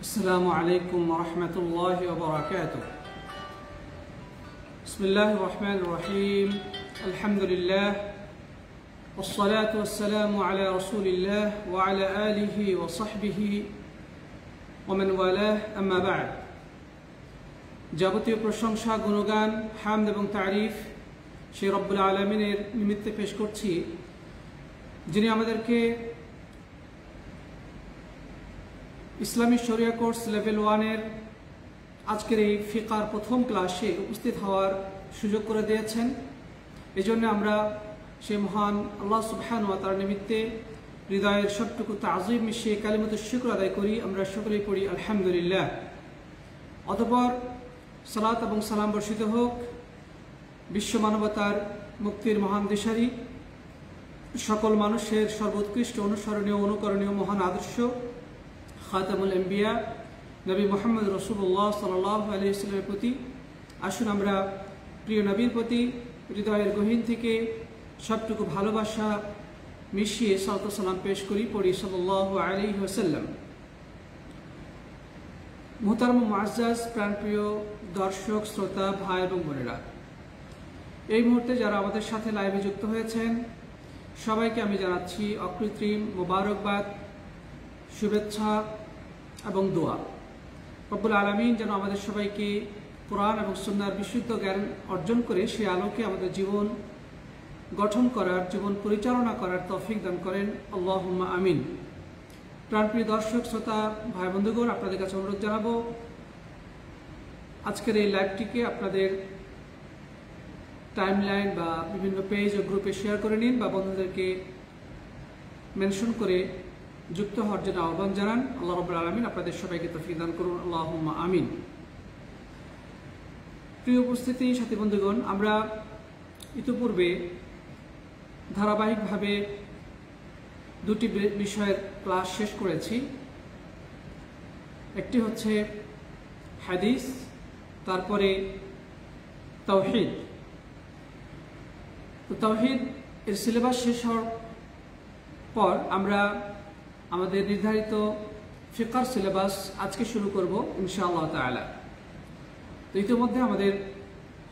السلام عليكم ورحمة الله وبركاته. بسم الله الرحمن الرحيم. الحمد لله والصلاة والسلام على رسول الله وعلى آله وصحبه ومن والاه أما بعد. যাবতীয় প্রশংসা গুণগান হামদ এবং তারিফ সেই রব্বুল আলামিনের নিমিত্তে পেশ করছি, যিনি আমাদেরকে ইসলামী শরিয়া কোর্স লেভেল 1-এর আজকের এই ফিকার প্রথম ক্লাসে উপস্থিত হওয়ার সুযোগ করে দিয়েছেন। এই জন্য আমরা সেই মহান আল্লাহ সুবহানাহু ওয়া তাআলার নিমিত্তে হৃদয়ের সবটুকু তাজিম মিশিয়ে কালিমাতুশ শুকর আদায় করি। আমরা সকলেই পড়ি আলহামদুলিল্লাহ। অতঃপর সালাত এবং সালাম বর্ষিত হোক বিশ্ব মানবতার মুক্তির মহান দিশারি, সকল মানুষের সর্বোৎকৃষ্ট অনুসরণীয় অনুকরণীয় মহান আদর্শ খাতামুল আম্বিয়া নবী মুহাম্মদ রাসূলুল্লাহ সাল্লাল্লাহু আলাইহি ওয়াসাল্লামের প্রতি। আসুন আমরা প্রিয় নবীর প্রতি হৃদয়ের গহীন থেকে সবটুকু ভালোবাসা মিশিয়ে সালাত ও সালাম পেশ করি, পড়ি সাল্লাল্লাহু আলাইহি ওয়াসাল্লাম। মুহতারাম মুআজ্জাজ প্রাণপ্রিয় দর্শক শ্রোতা ভাই এবং বোনেরা, এই মুহূর্তে যারা আমাদের সাথে লাইভে যুক্ত হয়েছেন সবাইকে আমি জানাচ্ছি অকৃত্রিম মোবারকবাদ, শুভেচ্ছা এবং দোয়া। রব্বুল আলামিন যেন আমাদের সবাইকে কোরআন এবং সুন্নাহর বিশুদ্ধ জ্ঞান অর্জন করে সেই আলোকে আমাদের জীবন গঠন করার, জীবন পরিচালনা করার তৌফিক দান করেন, আল্লাহুম্মা আমিন। প্রাণপ্রিয় দর্শক শ্রোতা ভাই বন্ধুগণ, আপনাদের কাছে অনুরোধ জানাবো আজকের এই লাইভটিকে আপনাদের টাইমলাইন বা বিভিন্ন পেজ ও গ্রুপে শেয়ার করে নিন বা বন্ধুদেরকে মেনশন করে যুক্ত হওয়ার জন্য আহ্বান জানান। আল্লাহ রাব্বুল আলামিন আপনাদের সবাইকে তৌফিক দান করুন, আল্লাহুম্মা আমিন। প্রিয় উপস্থিতি সাথী বন্ধুগণ, আমরা ইতিপূর্বে ধারাবাহিকভাবে দুটি বিষয়ের ক্লাস শেষ করেছি। একটি হচ্ছে হাদিস, তারপরে তাওহীদ। তো তাওহীদ এর সিলেবাস শেষ হওয়ার পর আমরা আমাদের নির্ধারিত ফিকার সিলেবাস আজকে শুরু করব ইনশাআল্লাহ তাআলা। তো ইতিমধ্যে আমাদের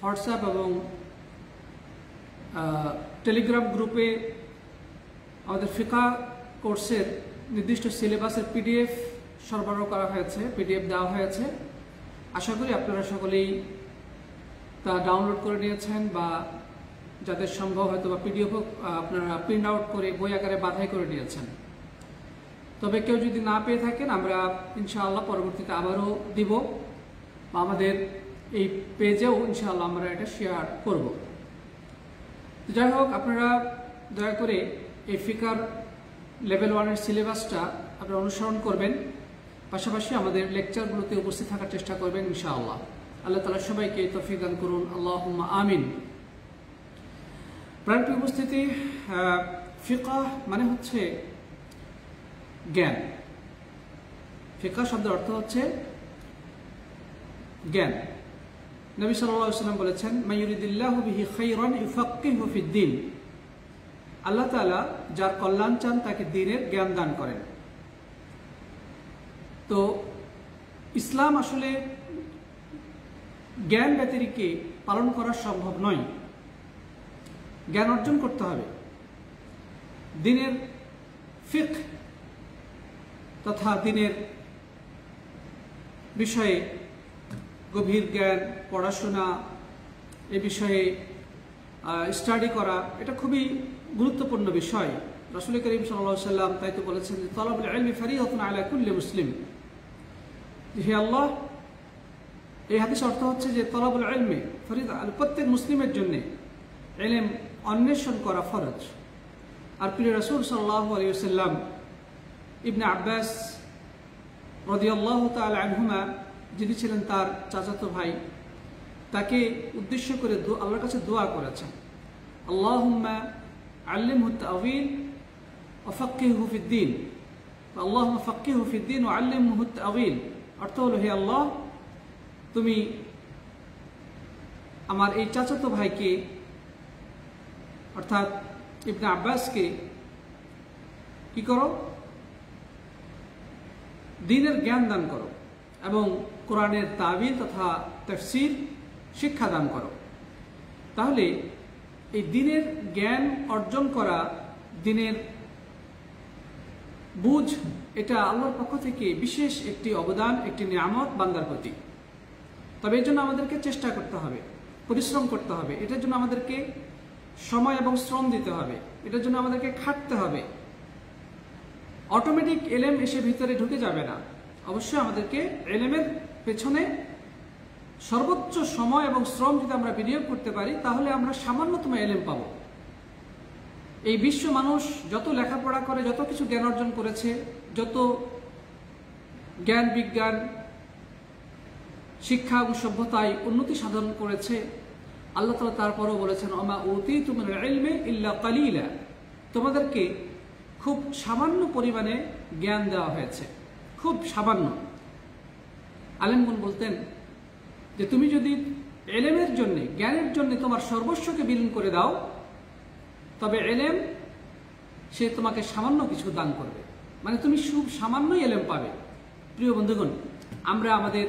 হোয়াটসঅ্যাপ এবং টেলিগ্রাম গ্রুপে আমাদের ফিকা কোর্সের নির্দিষ্ট সিলেবাসের পিডিএফ সরবরাহ করা হয়েছে, পিডিএফ দেওয়া হয়েছে। আশা করি আপনারা সকলেই তা ডাউনলোড করে নিয়েছেন বা যাদের সম্ভব হয়তো বা পিডিএফ আপনারা প্রিন্ট আউট করে বই আকারে বাঁধাই করে নিয়েছেন। তবে কেউ যদি না পেয়ে থাকেন আমরা ইনশাআল্লাহ পরবর্তীতে আবারও দিব বা আমাদের এই পেজেও ইনশাআল্লাহ আমরা এটা শেয়ার করব। যাই হোক, আপনারা দয়া করে এই ফিকার লেভেল 1-এর সিলেবাসটা আপনারা অনুসরণ করবেন, পাশাপাশি আমাদের লেকচারগুলোতে উপস্থিত থাকার চেষ্টা করবেন ইনশাআল্লাহ। আল্লাহ তাআলা সবাইকে তৌফিক দান করুন, আল্লাহুম্মা আমিন। প্রাণপ্রিয় উপস্থিতি, ফিকাহ মানে হচ্ছে জ্ঞান। ফিকাহ শব্দের অর্থ হচ্ছে জ্ঞান। নবী সাল্লাল্লাহু আলাইহি ওয়াসাল্লাম বলেছেন, মাইয়ুরিদিল্লাহু বিহি খায়রান ইউফাক্কিহু ফিদ্দীন। আল্লাহ তাআলা যার কল্যাণ চান তাকে দ্বীনের জ্ঞান দান করেন। তো ইসলাম আসলে জ্ঞান ব্যতিরেকে পালন করা সম্ভব নয়, জ্ঞান অর্জন করতে হবে। দ্বীনের ফিকহ তথা দ্বীনের বিষয়ে গভীর জ্ঞান, পড়াশোনা, এ বিষয়ে স্টাডি করা, এটা খুবই গুরুত্বপূর্ণ বিষয়। রাসূল করিম সাল্লাল্লাহু আলাইহি ওয়াসাল্লাম তাই তো বলেছেন যে তালাবুল ইলমি ফারিদাতুন আলা কুল্লি মুসলিম। হে আল্লাহ, এই হাদিসের অর্থ হচ্ছে যে তালাবুল ইলমি ফারিদা, প্রত্যেক মুসলিমের জন্য ইলম অন্বেষণ করা ফরজ। আর প্রিয় রাসূল সাল্লাল্লাহু আলাইহি ওয়াসাল্লাম ইবনে আব্বাস রাদিয়াল্লাহু তাআলা আনহুমা, যিনি ছিলেন তার চাচাতো ভাই, তাকে উদ্দেশ্য করে আল্লাহর কাছে দোয়া করেছেন, আল্লাহুম্মা আল্লিমহু তা'ওয়িল ওয়া ফাক্কিহহু ফিদ্দীন, আল্লাহুম্মা ফাক্কিহহু ফিদ্দীন ওয়া আল্লিমহু তা'ওয়িল। অর্থ হলো, হে আল্লাহ, তুমি আমার এই চাচাতো ভাইকে অর্থাৎ ইবনে আব্বাসকে কি করো, দ্বীনের জ্ঞান দান করো। এবং কোরআনের তাবিল তথা তাফসীর শিক্ষাদান করো। তাহলে এই দ্বীনের জ্ঞান অর্জন করা, দ্বীনের বুঝ, এটা আল্লাহর পক্ষ থেকে বিশেষ একটি অবদান, একটি নিয়ামত বান্দার প্রতি। তবে এর জন্য আমাদেরকে চেষ্টা করতে হবে, পরিশ্রম করতে হবে, এটার জন্য আমাদেরকে সময় এবং শ্রম দিতে হবে, এটার জন্য আমাদেরকে খাটতে হবে। অটোমেটিক এলেম এসে ভিতরে ঢুকে যাবে না। অবশ্যই আমাদেরকে এলেমের পেছনে সর্বোচ্চ সময় এবং শ্রম যদি আমরা বিনিয়োগ করতে পারি, তাহলে আমরা সামান্যতম এলেম পাব। এই বিশ্ব মানুষ যত লেখাপড়া করে, যত কিছু জ্ঞান অর্জন করেছে, যত জ্ঞান বিজ্ঞান শিক্ষা এবং সভ্যতায় উন্নতি সাধন করেছে, আল্লাহ তাআলা তারপরও বলেছেন, ওমা উতীতু মিনাল ইলমি ইল্লা কালিলা, তোমাদেরকে খুব সামান্য পরিমাণে জ্ঞান দেওয়া হয়েছে, খুব সামান্য। আলেমগণ বলতেন যে তুমি যদি এলেমের জন্য, জ্ঞানের জন্য তোমার সর্বস্বকে বিলীন করে দাও, তবে এলেম সে তোমাকে সামান্য কিছু দান করবে, মানে তুমি খুব সামান্যই এলেম পাবে। প্রিয় বন্ধুগণ, আমরা আমাদের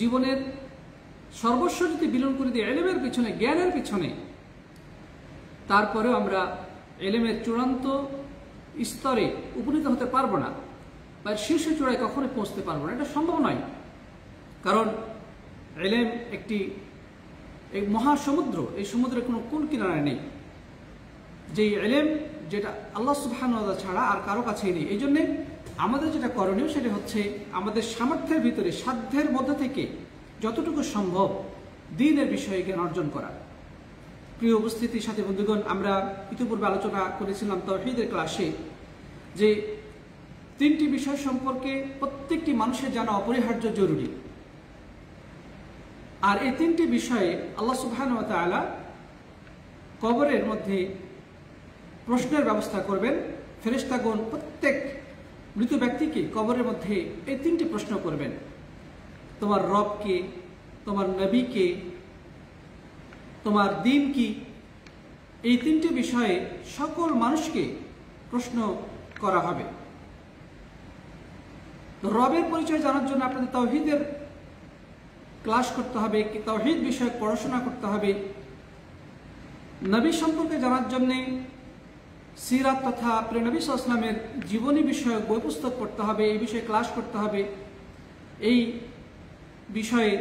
জীবনের সর্বস্ব যদি বিলীন করে দিই এলেমের পিছনে, জ্ঞানের পিছনে, তারপরেও আমরা এলেমের চূড়ান্ত স্তরে উপনীত হতে পারবো না, বা শীর্ষ চূড়ায় কখনোই পৌঁছতে পারবো না, এটা সম্ভব নয়। কারণ এলেম একটি মহাসমুদ্র, এই সমুদ্রের কোনো কুল কিনারা নেই। যে এলেম যেটা আল্লাহ সুবহানাহু ওয়া তাআলা ছাড়া আর কারো কাছেই নেই। এই জন্যে আমাদের যেটা করণীয় সেটা হচ্ছে আমাদের সামর্থ্যের ভিতরে, সাধ্যের মধ্যে থেকে যতটুকু সম্ভব দ্বীনের বিষয়ে জ্ঞান অর্জন করা। প্রিয় উপস্থিতির সাথে বন্ধুগণ, আমরা ইতিপূর্বে আলোচনা করেছিলাম তাওহীদের ক্লাসে যে তিনটি বিষয় সম্পর্কে প্রত্যেকটি মানুষের জানা অপরিহার্য জরুরি। আর এই তিনটি বিষয়ে আল্লাহ সুবহানাহু ওয়া তাআলা কবরের মধ্যে প্রশ্নের ব্যবস্থা করবেন। ফেরেশতাগণ প্রত্যেক মৃত ব্যক্তিকে কবরের মধ্যে এই তিনটি প্রশ্ন করবেন, তোমার রব কে, তোমার নবী কে, তোমার দ্বীন কি। এই তিনটি বিষয়ে সকল মানুষকে প্রশ্ন করা হবে। রবের পরিচয় জানার জন্য আপনাদের তাওহীদের ক্লাস করতে হবে, তাওহীদ বিষয়ক পড়াশোনা করতে হবে। নবী সম্পর্কে জানার জন্য সিরাত তথা প্রিয় নবী সাল্লাল্লাহু আলাইহি ওয়াসাল্লামের জীবনী বিষয়ক বই পুস্তক পড়তে হবে, এই বিষয়ে ক্লাস করতে হবে। এই বিষয়ে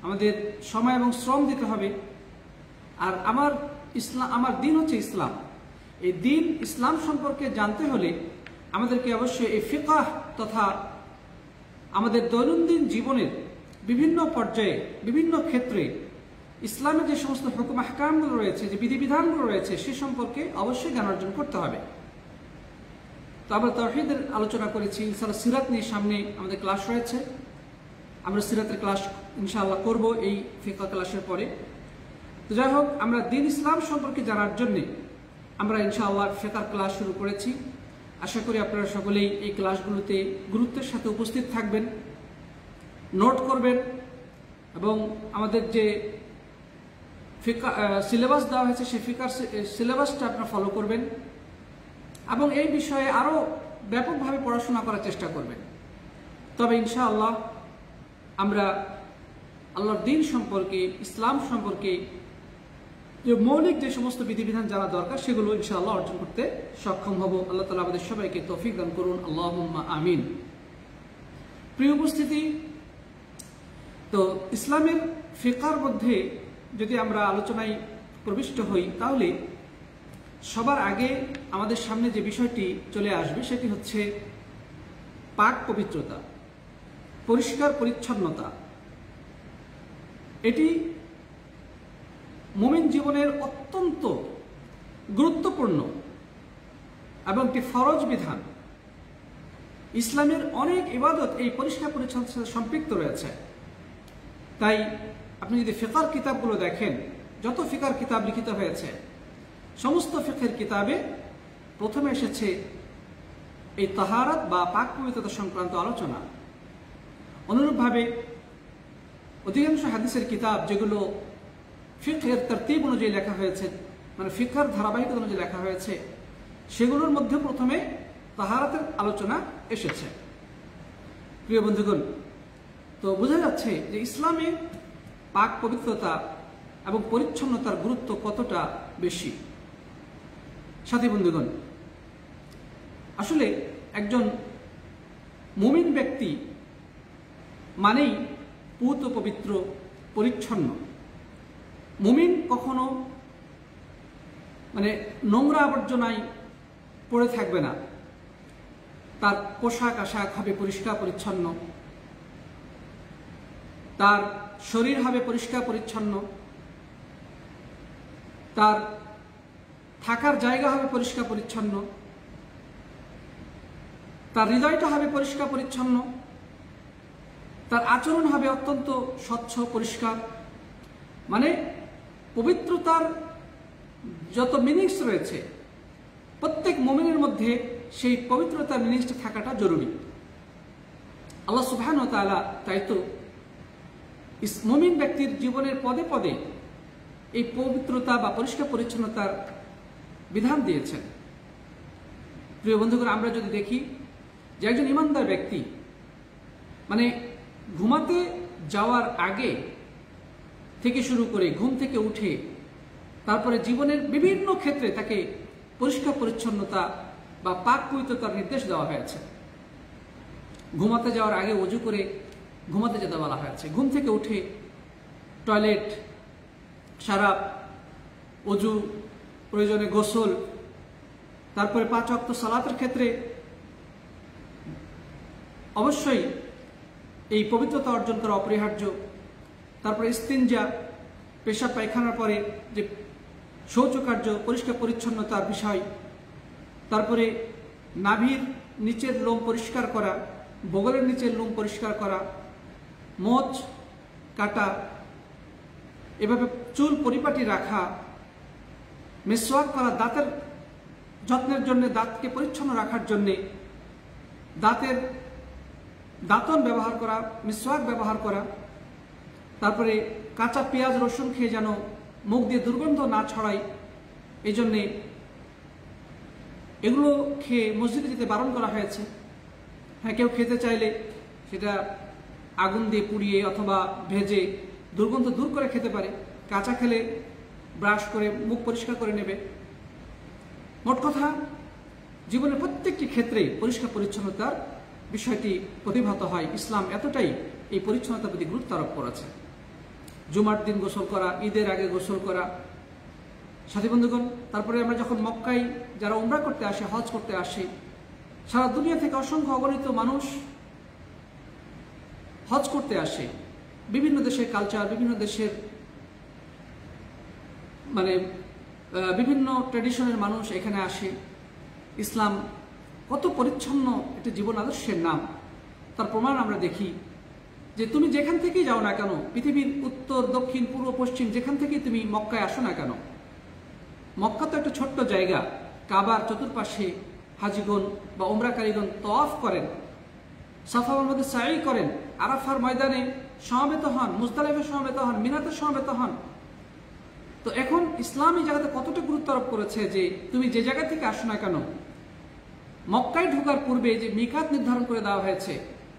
আমাদের সময় এবং শ্রম দিতে হবে। আর আমার দ্বীন হচ্ছে ইসলাম। এই দ্বীন ইসলাম সম্পর্কে জানতে হলে আমাদেরকে অবশ্যই এই ফিকহ তথা আমাদের দৈনন্দিন জীবনের বিভিন্ন পর্যায়ে, বিভিন্ন ক্ষেত্রে ইসলামের যে সমস্ত হুকুম আহকামগুলো রয়েছে, যে বিধিবিধানগুলো রয়েছে, সে সম্পর্কে অবশ্যই জ্ঞান অর্জন করতে হবে। তো আমরা তাওহীদের আলোচনা করেছি, ইনশাআল্লাহ সিরাত নিয়ে সামনে আমাদের ক্লাস রয়েছে। আমরা সিরাতের ক্লাস ইনশাআল্লাহ করব এই ফিকহ ক্লাসের পরে। তো যাই হোক, আমরা দ্বীন ইসলাম সম্পর্কে জানার জন্য আমরা ইনশাআল্লাহ ফিকহ ক্লাস শুরু করেছি। আশা করি আপনারা সকলেই এই ক্লাসগুলোতে গুরুত্বের সাথে উপস্থিত থাকবেন, নোট করবেন এবং আমাদের যে সিলেবাস দেওয়া হয়েছে সেই ফিকহের সিলেবাসটা আপনারা ফলো করবেন এবং এই বিষয়ে আরও ব্যাপকভাবে পড়াশোনা করার চেষ্টা করবেন। তবে ইনশাআল্লাহ আমরা আল্লাহর দ্বীন সম্পর্কে, ইসলাম সম্পর্কে যে মৌলিক যে সমস্ত বিধিবিধান জানা দরকার সেগুলো ইনশাআল্লাহ অর্জন করতে সক্ষম হব। আল্লাহ তাআলা আমাদের সবাইকে তৌফিক দান করুন, আল্লাহুম্মা আমিন। প্রিয় উপস্থিতি, তো ইসলামের ফিকহের মধ্যে যদি আমরা আলোচনায় প্রবিষ্ট হই, তাহলে সবার আগে আমাদের সামনে যে বিষয়টি চলে আসবে সেটি হচ্ছে পাক পবিত্রতা, পরিষ্কার পরিচ্ছন্নতা। এটি মুমিন জীবনের অত্যন্ত গুরুত্বপূর্ণ এবং একটি ফরজ বিধান। ইসলামের অনেক ইবাদত এই পরিষ্কার পরিচ্ছন্নতার সাথে সম্পৃক্ত রয়েছে। তাই আপনি যদি ফিকহের কিতাবগুলো দেখেন, যত ফিকহের কিতাব লিখিত হয়েছে, সমস্ত ফিকহের কিতাবে প্রথমে এসেছে এই তাহারাত বা পাক পবিত্রতা সংক্রান্ত আলোচনা। অনুরূপভাবে অধিকাংশ হাদিসের কিতাব যেগুলো ফিকহের তরতিব অনুযায়ী লেখা হয়েছে, মানে ফিকহের ধারাবাহিকতা অনুযায়ী লেখা হয়েছে, সেগুলোর মধ্যে প্রথমে তাহারাতের আলোচনা এসেছে। প্রিয় বন্ধুগণ, তো বোঝা যাচ্ছে যে ইসলামে পাক পবিত্রতা এবং পরিচ্ছন্নতার গুরুত্ব কতটা বেশি। সাথী বন্ধুগণ, আসলে একজন মুমিন ব্যক্তি মানেই পূত পবিত্র পরিচ্ছন্ন। মুমিন কখনো নোংরা আবর্জনায় পড়ে থাকবে না। তার পোশাক আশাক হবে পরিষ্কার পরিচ্ছন্ন, তার শরীর হবে পরিষ্কার পরিচ্ছন্ন, তার থাকার জায়গা হবে পরিষ্কার পরিচ্ছন্ন, তার হৃদয়টা হবে পরিষ্কার পরিচ্ছন্ন, তার আচরণ হবে অত্যন্ত স্বচ্ছ পরিষ্কার। পবিত্রতার যত মিনিংস রয়েছে প্রত্যেক মুমিনের মধ্যে সেই পবিত্রতার মিনিংসটা থাকাটা জরুরি। আল্লাহ সুবহানাহু ওয়া তাআলা তাই তো মুমিন ব্যক্তির জীবনের পদে পদে এই পবিত্রতা বা পরিষ্কার পরিচ্ছন্নতার বিধান দিয়েছেন। প্রিয় বন্ধুগণ, আমরা যদি দেখি যে একজন ইমানদার ব্যক্তি ঘুমাতে যাওয়ার আগে থেকে শুরু করে ঘুম থেকে উঠে তারপরে জীবনের বিভিন্ন ক্ষেত্রে তাকে পরিষ্কার পরিচ্ছন্নতা বা পাক পবিত্রতার নির্দেশ দেওয়া হয়েছে। ঘুমাতে যাওয়ার আগে ওযু করে ঘুমাতে যেতে বলা হয়েছে। ঘুম থেকে উঠে টয়লেট, সারাপ, ওযু, প্রয়োজনে গোসল, তারপরে 5 ওয়াক্ত সালাতের ক্ষেত্রে অবশ্যই এই পবিত্রতা অর্জন করা অপরিহার্য। তারপরে ইস্তিনজা, পেশাব পায়খানার পরে যে শৌচকার্য, পরিষ্কার পরিচ্ছন্নতার বিষয়। তারপরে নাভির নিচের লোম পরিষ্কার করা, বগলের নিচের লোম পরিষ্কার করা, মোচ কাটা, এভাবে চুল পরিপাটি রাখা, মিসওয়াক করা, দাঁতের যত্নের জন্য, দাঁতকে পরিচ্ছন্ন রাখার জন্যে দাঁতন ব্যবহার করা, মিসওয়াক ব্যবহার করা। তারপরে কাঁচা পেঁয়াজ রসুন খেয়ে যেন মুখ দিয়ে দুর্গন্ধ না ছড়ায়, এই জন্যে এগুলো খেয়ে মসজিদে যেতে বারণ করা হয়েছে। হ্যাঁ, কেউ খেতে চাইলে সেটা আগুন দিয়ে পুড়িয়ে অথবা ভেজে দুর্গন্ধ দূর করে খেতে পারে। কাঁচা খেলে ব্রাশ করে মুখ পরিষ্কার করে নেবে। মোট কথা, জীবনের প্রত্যেকটি ক্ষেত্রে পরিষ্কার পরিচ্ছন্নতার বিষয়টি প্রতিভাত হয়। ইসলাম এতটাই এই পরিচ্ছন্নতার প্রতি গুরুত্ব আরোপ করেছে। জুমার দিন গোসল করা, ঈদের আগে গোসল করা। সাথী বন্ধুগণ, তারপরে আমরা যখন মক্কায় যারা উমরা করতে আসে, হজ করতে আসে, সারা দুনিয়া থেকে অসংখ্য অগণিত মানুষ হজ করতে আসে। বিভিন্ন দেশের কালচার, বিভিন্ন দেশের বিভিন্ন ট্র্যাডিশনের মানুষ এখানে আসে। ইসলাম কত পরিচ্ছন্ন একটি জীবন আদর্শের নাম, তার প্রমাণ আমরা দেখি যে তুমি যেখান থেকেই যাও না কেন, পৃথিবীর উত্তর, দক্ষিণ, পূর্ব, পশ্চিম যেখান থেকেই তুমি মক্কায় আসো না কেন, মক্কা তো একটা ছোট্ট জায়গা। কাবার চতুর্পাশে হাজিগণ বা উমরাকারীগণ তওয়াফ করেন, সাফা মারওয়াতে সাই করেন, আরাফার ময়দানে সমবেত হন, মুজদালিফায় সমবেত হন, মিনাতে সমবেত হন। তো এখন ইসলাম এই জায়গাতে কতটা গুরুত্ব আরোপ করেছে যে তুমি যে জায়গা থেকে আসো না কেন, মক্কায় ঢোকার পূর্বে যে মিকাত নির্ধারণ করে দেওয়া হয়েছে,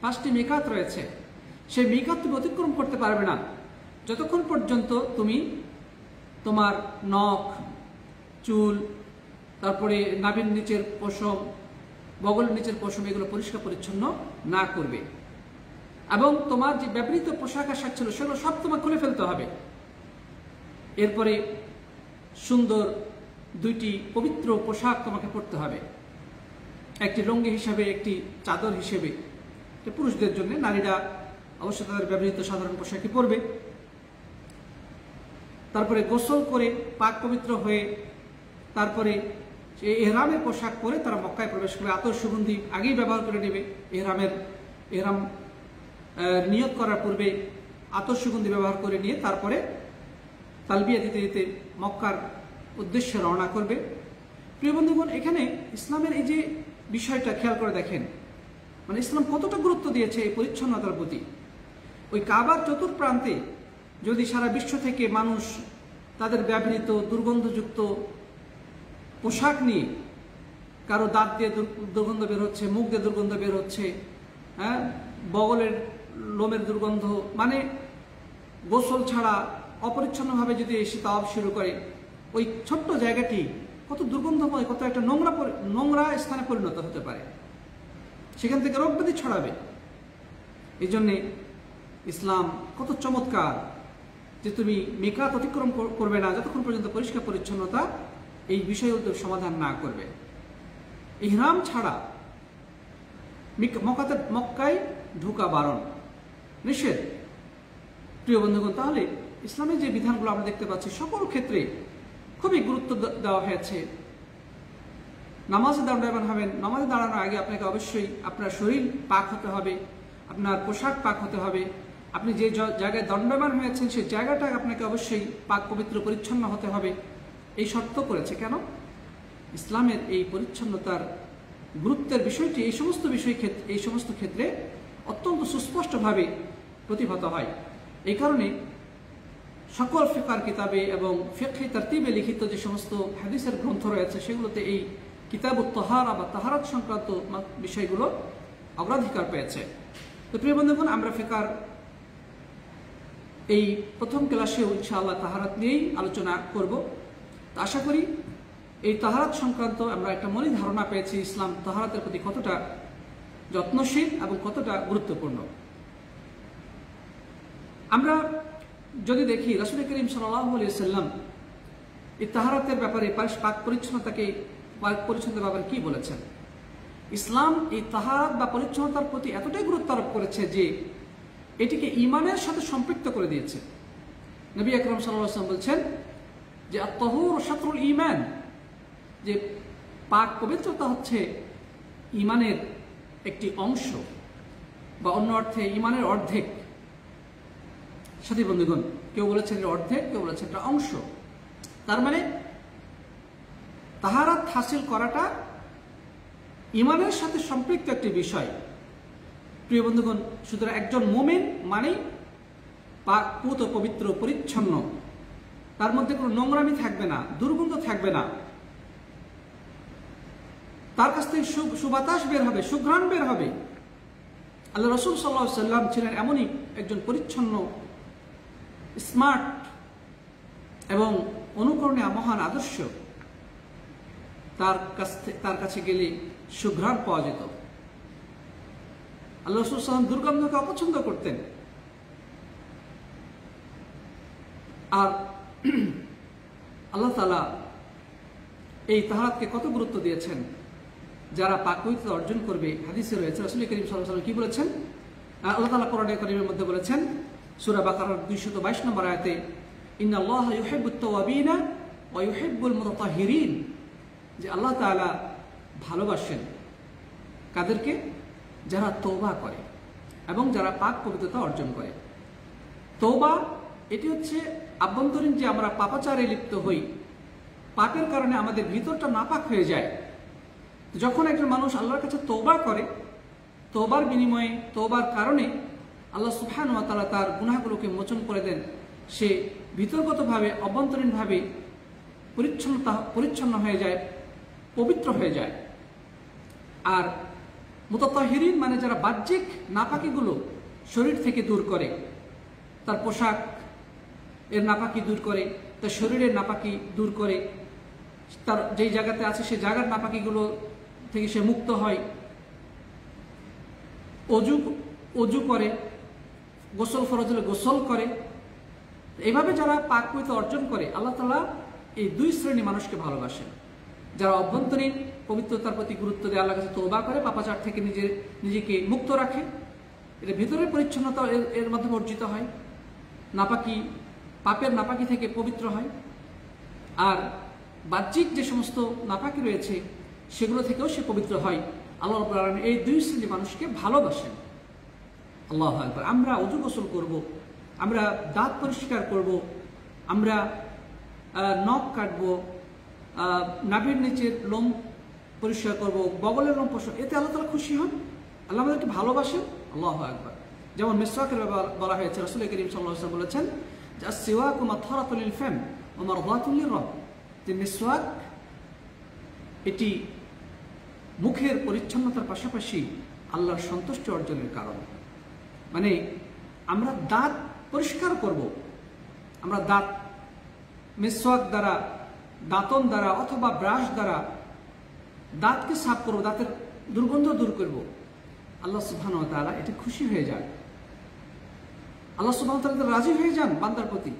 5টি মিকাত রয়েছে, সেই মিকাত তুমি অতিক্রম করতে পারবে না যতক্ষণ পর্যন্ত তুমি তোমার নখ, চুল, তারপরে নাভির নিচের পশম, বগলের নিচের পশম এগুলো পরিষ্কার পরিচ্ছন্ন না করবে। এবং তোমার যে ব্যবহৃত পোশাক আশাক ছিল সেগুলো সব তোমার খুলে ফেলতে হবে। এরপরে সুন্দর 2টি পবিত্র পোশাক তোমাকে পরতে হবে, একটি লুঙ্গি হিসেবে, একটি চাদর হিসেবে। পুরুষদের জন্য, নারীরা অবশ্যই তাদের ব্যবহৃত সাধারণ পোশাকই পরবে। তারপরে গোসল করে পাক পবিত্র হয়ে তারপরে এহরামের পোশাক পরে তারা মক্কায় প্রবেশ করবে। আতর সুগন্ধি আগেই ব্যবহার করে নেবে। এহরাম নিয়ত করার পূর্বে আতর সুগন্ধি ব্যবহার করে নিয়ে তারপরে তালবিয়া দিতে দিতে মক্কার উদ্দেশ্যে রওনা করবে। প্রিয় বন্ধুগণ, এখানে ইসলামের এই যে বিষয়টা খেয়াল করে দেখেন, ইসলাম কতটা গুরুত্ব দিয়েছে এই পরিচ্ছন্নতার প্রতি। ওই কাবার চতুর্প্রান্তে যদি সারা বিশ্ব থেকে মানুষ তাদের ব্যবহৃত দুর্গন্ধযুক্ত পোশাক নিয়ে, কারো দাঁত দিয়ে দুর্গন্ধ বের হচ্ছে, মুখ দিয়ে দুর্গন্ধ বের হচ্ছে, হ্যাঁ, বগলের লোমের দুর্গন্ধ, মানে গোসল ছাড়া অপরিচ্ছন্নভাবে যদি এসে তাওয়াফ শুরু করে, ওই ছোট্ট জায়গাটি কত দুর্গন্ধময়, কত একটা নোংরা স্থানে পরিণত হতে পারে, সেখান থেকে রোগ ব্যাধি ছড়াবে। এই জন্যে ইসলাম কত চমৎকার যে তুমি মিকাত অতিক্রম করবে না যতক্ষণ পর্যন্ত পরিষ্কার পরিচ্ছন্নতা এই বিষয়গুলো সমাধান না করবে। ইহরাম ছাড়া মক্কায় ঢোকা বারণ, নিষেধ। প্রিয় বন্ধুগণ, তাহলে ইসলামের যে বিধানগুলো আমরা দেখতে পাচ্ছি সকল ক্ষেত্রে খুবই গুরুত্ব দেওয়া হয়েছে। নামাজে দণ্ডায়মান হবেন, নামাজে দাঁড়ানোর আগে আপনাকে অবশ্যই আপনার শরীর পাক হতে হবে, আপনার পোশাক পাক হতে হবে, আপনি যে জায়গায় দণ্ডায়মান হয়েছেন সেই জায়গাটা আপনাকে অবশ্যই পাক পবিত্র পরিচ্ছন্ন হতে হবে। এই শর্ত করেছে কেন? ইসলামের এই পরিচ্ছন্নতার গুরুত্বের বিষয়টি এই সমস্ত ক্ষেত্রে অত্যন্ত সুস্পষ্টভাবে প্রতিভাত হয়। এই কারণে সকল ফিকহার কিতাবে এবং ফিকহি তারতিবে লিখিত যে সমস্ত হাদিসের গ্রন্থ রয়েছে সেগুলোতে এই কিতাবুত তাহারা বা তাহারাত সংক্রান্ত বিষয়গুলো অগ্রাধিকার পেয়েছে। তো প্রিয় বন্ধুগণ, আমরা ফিকহার এই প্রথম ক্লাসেও ইনশাআল্লাহ তাহারাত নিয়েই আলোচনা করব। তো আশা করি এই তাহারাত সংক্রান্ত আমরা একটা মৌলিক ধারণা পেয়েছি ইসলাম তাহারাতের প্রতি কতটা যত্নশীল এবং কতটা গুরুত্বপূর্ণ। আমরা যদি দেখি রাসূল করিম সাল্লাল্লাহু আলাইহি ওয়াসাল্লাম এই তাহারাতের ব্যাপারে, পাক পরিচ্ছন্নতার ব্যাপারে কি বলেছেন। ইসলাম এই তাহারাত বা পরিচ্ছন্নতার প্রতি এতটাই গুরুত্ব আরোপ করেছে যে এটিকে ঈমানের সাথে সম্পৃক্ত করে দিয়েছে। নবী আকরাম সাল্লাল্লাহু আলাইহি ওয়াসাল্লাম বলছেন যে আত-তাহুর শাতরুল ঈমান, যে পাক পবিত্রতা হচ্ছে ঈমানের একটি অংশ, বা অন্য অর্থে ঈমানের অর্ধেক। সাথী বন্ধুগণ, কেউ বলেছেন এর অর্ধেক, কেউ বলেছেন এটা অংশ। তার মানে তাহারাত হাসিল করাটা ঈমানের সাথে সম্পৃক্ত একটি বিষয়। প্রিয় বন্ধুগণ, সুতরাং একজন মুমিন মানেই পাক পবিত্র পরিচ্ছন্ন, তার মধ্যে কোনো নোংরামি থাকবে না, দুর্গন্ধ থাকবে না, তার কাছ থেকে সুবাতাস বের হবে, সুঘ্রাণ বের হবে। আল্লাহ রাসূল সাল্লাল্লাহু আলাইহি ওয়াসাল্লাম ছিলেন এমনই একজন পরিচ্ছন্ন, স্মার্ট এবং অনুকরণীয় মহান আদর্শ। তার কাছে গেলে সুঘ্রাণ পাওয়া যেত। আল্লাহ রাসূল সাল্লাল্লাহু আলাইহি ওয়াসাল্লাম দুর্গন্ধকে অপছন্দ করতেন। আর আল্লাহ তাআলা এই তাহারাতকে কত গুরুত্ব দিয়েছেন। যারা পাক পবিত্রতা অর্জন করবে, হাদিসে রয়েছে রাসূল করিম সাল্লাল্লাহু আলাইহি ওয়াসাল্লাম কি বলেছেন। আল্লাহ তাআলা কোরআনে কারীমের মধ্যে বলেছেন, সূরা বাকারার 222 নম্বর আয়াতে, ইন্নাল্লাহা ইউহিব্বুত তাওয়াবিনা ওয়া ইউহিব্বুল মুতাতাহহিরিন, যে আল্লাহ তাআলা ভালোবাসেন কাদেরকে? যারা তওবা করে এবং যারা পাক পবিত্রতা অর্জন করে। তওবা এটি হচ্ছে আভ্যন্তরীণ যে আমরা পাপাচারে লিপ্ত হই, পাপের কারণে আমাদের ভিতরটা নাপাক হয়ে যায়। যখন একজন মানুষ আল্লাহর কাছে তওবা করে, তওবার বিনিময়ে, তওবার কারণে আল্লাহ সুবহানাহু ওয়া তাআলা তার গুনাহগুলোকে মোচন করে দেন। সে ভিতরগতভাবে, অভ্যন্তরীণভাবে পরিচ্ছন্ন হয়ে যায়, পবিত্র হয়ে যায়। আর মুতাতাহহিরিন মানে যারা বাহ্যিক নাপাকিগুলো শরীর থেকে দূর করে, তার পোশাক এর নাপাকি দূর করে, তার শরীরের নাপাকি দূর করে, তার যেই জায়গাতে আছে সেই জায়গার নাপাকিগুলো থেকে সে মুক্ত হয়, অজু করে, গোসল ফরজ হলে গোসল করে। এইভাবে যারা পাক পবিত্রতা অর্জন করে, আল্লাহ তাআলা এই দুই শ্রেণী মানুষকে ভালোবাসেন। যারা অভ্যন্তরীণ পবিত্রতার প্রতি গুরুত্ব দেয়, আল্লাহর কাছে তওবা করে, পাপাচার থেকে নিজেকে মুক্ত রাখে, এটা ভিতরের পরিচ্ছন্নতা এর মাধ্যমে অর্জিত হয়, পাপের নাপাকি থেকে পবিত্র হয়। আর বাহ্যিক যে সমস্ত নাপাকি রয়েছে সেগুলো থেকেও সে পবিত্র হয়। আল্লাহ রাব্বুল আলামিন এই দুই শ্রেণী মানুষকে ভালোবাসেন। আল্লাহু আকবার। আমরা ওযু গোসল করব, আমরা দাঁত পরিষ্কার করব, আমরা নখ কাটবো, নাভির নিচের লোম পরিষ্কার করব, বগলের লোম পরিষ্কার, এতে আল্লাহ তাআলা খুশি হন, আল্লাহ আমাদেরকে ভালোবাসেন। আল্লাহু আকবার। যেমন মিসওয়াকের ব্যাপারে বলা হয়েছে, রাসূল করিম সাল্লাল্লাহু আলাইহি ওয়াসাল্লাম বলেছেন যে আস-সিওয়াকু মাতহারাতুল লিল ফাম ওয়া মারদাতুল লির-রাব, যে মিসওয়াক এটি মুখের পরিচ্ছন্নতার পাশাপাশি আল্লাহর সন্তুষ্টি অর্জনের কারণ। মানে আমরা দাঁত পরিষ্কার করব, আমরা দাঁত মিসওয়াক দ্বারা, দাঁতন দ্বারা অথবা ব্রাশ দ্বারা দাঁতকে সাফ করব, দাঁতের দুর্গন্ধ দূর করব। আল্লাহ সুবহানাহু ওয়া তাআলা এতে খুশি হয়ে যান, আল্লাহ সুবহানাহু ওয়া তাআলা রাজি হয়ে যান বান্দার প্রতি।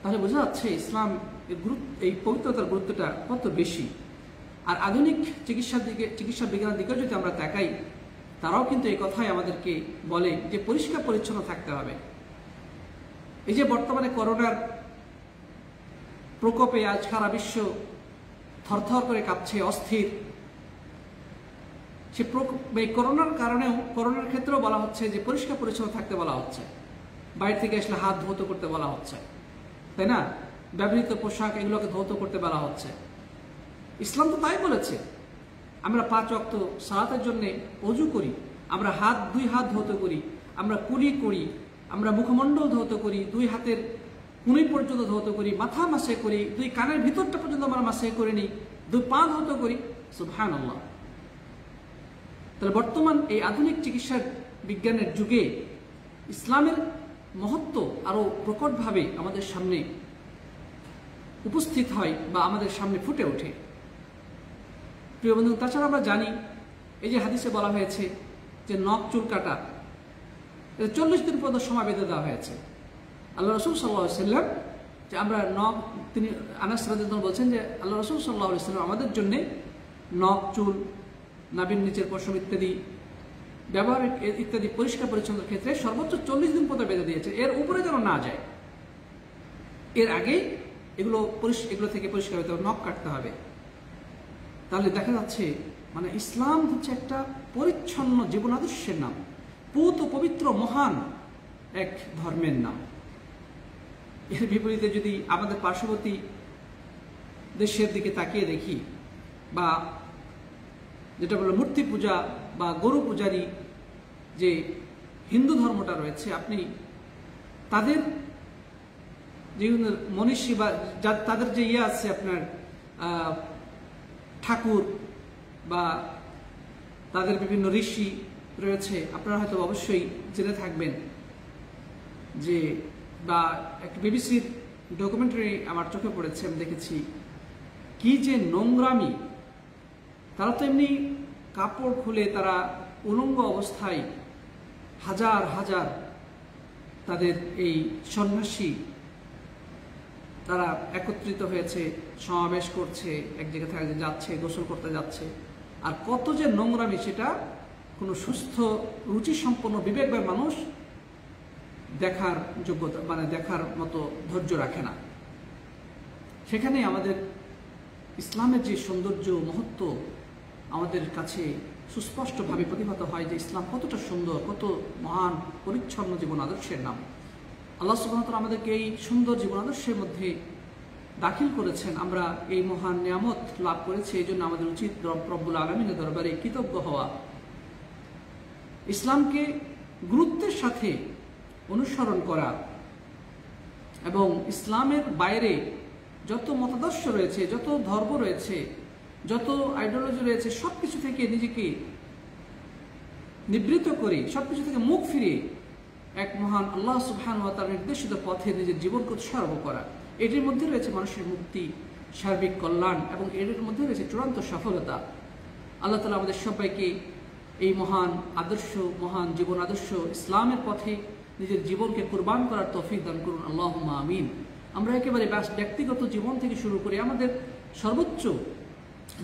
তাহলে বোঝা যাচ্ছে ইসলাম এর গুরুত্ব, এই পবিত্রতার গুরুত্বটা কত বেশি। আর আধুনিক চিকিৎসা বিজ্ঞানের দিকে যদি আমরা তাকাই, তারাও কিন্তু এই কথাই আমাদেরকে বলে যে পরিষ্কার পরিচ্ছন্ন থাকতে হবে। এই যে বর্তমানে করোনার প্রকোপে আজ সারা বিশ্ব থরথর করে কাঁপছে, অস্থির, সে করোনার কারণেও, করোনার ক্ষেত্রেও বলা হচ্ছে যে পরিষ্কার পরিচ্ছন্ন থাকতে বলা হচ্ছে, বাইরে থেকে আসলে হাত ধৌত করতে বলা হচ্ছে, তাই না? ব্যবহৃত পোশাক এগুলোকে ধৌত করতে বলা হচ্ছে। ইসলাম তো তাই বলেছে, আমরা 5 ওয়াক্ত সালাতের জন্য ওযু করি, আমরা দুই হাত ধৌত করি, আমরা কুলি করি, আমরা মুখমণ্ডল ধৌত করি, 2 হাতের কুনি পর্যন্ত ধৌত করি, মাথা মাসে করি, 2 কানের ভিতরটা পর্যন্ত আমরা মাসে করে নিই, 2 পা ধৌত করি। সুবহানাল্লাহ। তাহলে বর্তমান এই আধুনিক চিকিৎসা বিজ্ঞানের যুগে ইসলামের মহত্ব আরো প্রকটভাবে আমাদের সামনে উপস্থিত হয় বা আমাদের সামনে ফুটে ওঠে। প্রিয় বন্ধু, তাছাড়া আমরা জানি এই যে হাদিসে বলা হয়েছে যে নখ চুল কাটা 40 দিন পর্যন্ত সময় বেঁধে দেওয়া হয়েছে। আল্লাহ রাসূল সাল্লাল্লাহু আলাইহি ওয়াসাল্লাম যে আমরা নখ, তিনি আনাস রাদিয়াল্লাহু বলছেন যে আল্লাহ রাসূল সাল্লাল্লাহু আলাইহি ওয়াসাল্লাম আমাদের জন্য নখ, চুল, নাভির নিচের পশম ইত্যাদি ব্যবহার ইত্যাদি পরিষ্কার পরিচ্ছন্নের ক্ষেত্রে সর্বোচ্চ 40 দিন পর্যন্ত বেঁধে দিয়েছে, এর উপরে যেন না যায়। এর আগেই এগুলো থেকে পরিষ্কার হতে হবে, নখ কাটতে হবে। তাহলে দেখা যাচ্ছে মানে ইসলাম হচ্ছে একটা পরিচ্ছন্ন জীবন আদর্শের নাম, পুত পবিত্র মহান এক ধর্মের নাম। এর বিপরীতে যদি আমাদের পার্শ্ববর্তী দেশের দিকে তাকিয়ে দেখি, বা যেটা বলে মূর্তি পূজা বা গরু পূজারী যে হিন্দু ধর্মটা রয়েছে, আপনি তাদের যে মনীষী বা তাদের যে আছে আপনার ঠাকুর বা তাদের বিভিন্ন ঋষি রয়েছে, আপনারা হয়তো অবশ্যই জেনে থাকবেন যে, বা একটা বিবিসির ডকুমেন্টারি আমার চোখে পড়েছে, আমি দেখেছি কি যে নোংরামি। তারা তো এমনি কাপড় খুলে তারা উলঙ্গ অবস্থায় হাজার হাজার তাদের এই সন্ন্যাসী তারা একত্রিত হয়েছে, সমাবেশ করছে, এক জায়গা থেকে যাচ্ছে, গোসল করতে যাচ্ছে। আর কত যে নোংরামি, সেটা কোনো সুস্থ রুচিসম্পন্ন বিবেকবান মানুষ দেখার যোগ্যতা, মানে দেখার মতো ধৈর্য রাখে না। সেখানে আমাদের ইসলামের যে সৌন্দর্য, মহত্ব আমাদের কাছে সুস্পষ্টভাবে প্রতিভাত হয় যে ইসলাম কতটা সুন্দর, কত মহান পরিচ্ছন্ন জীবন আদর্শের নাম। আল্লাহ সুবহানাহু ওয়া তাআলা আমাদেরকে এই সুন্দর জীবন আদর্শের মধ্যে দাখিল করেছেন, আমরা এই মহান নিয়ামত লাভ করেছি। এই জন্য আমাদের উচিত রব্বুল আলামিনের দরবারে কৃতজ্ঞ হওয়া, ইসলামকে গুরুত্বের সাথে অনুসরণ করা, এবং ইসলামের বাইরে যত মতাদর্শ রয়েছে, যত ধর্ম রয়েছে, যত আইডিওলজি রয়েছে, সবকিছু থেকে নিজেকে নিবৃত্ত করে, সবকিছু থেকে মুখ ফিরিয়ে এক মহান আল্লাহ সুবহানাহু ওয়া তাআলার নির্দেশিত পথে নিজের জীবনকে উৎসর্গ করা। এটির মধ্যে রয়েছে মানুষের মুক্তি, সার্বিক কল্যাণ, এবং এর মধ্যে রয়েছে চূড়ান্ত সফলতা। আল্লাহ তাআলা আমাদের সবাইকে এই মহান আদর্শ, মহান জীবন আদর্শ ইসলামের পথে নিজের জীবনকে কুরবান করার তৌফিক দান করুন, আল্লাহুম্মা আমিন। আমরা একেবারে ব্যক্তিগত জীবন থেকে শুরু করে আমাদের সর্বোচ্চ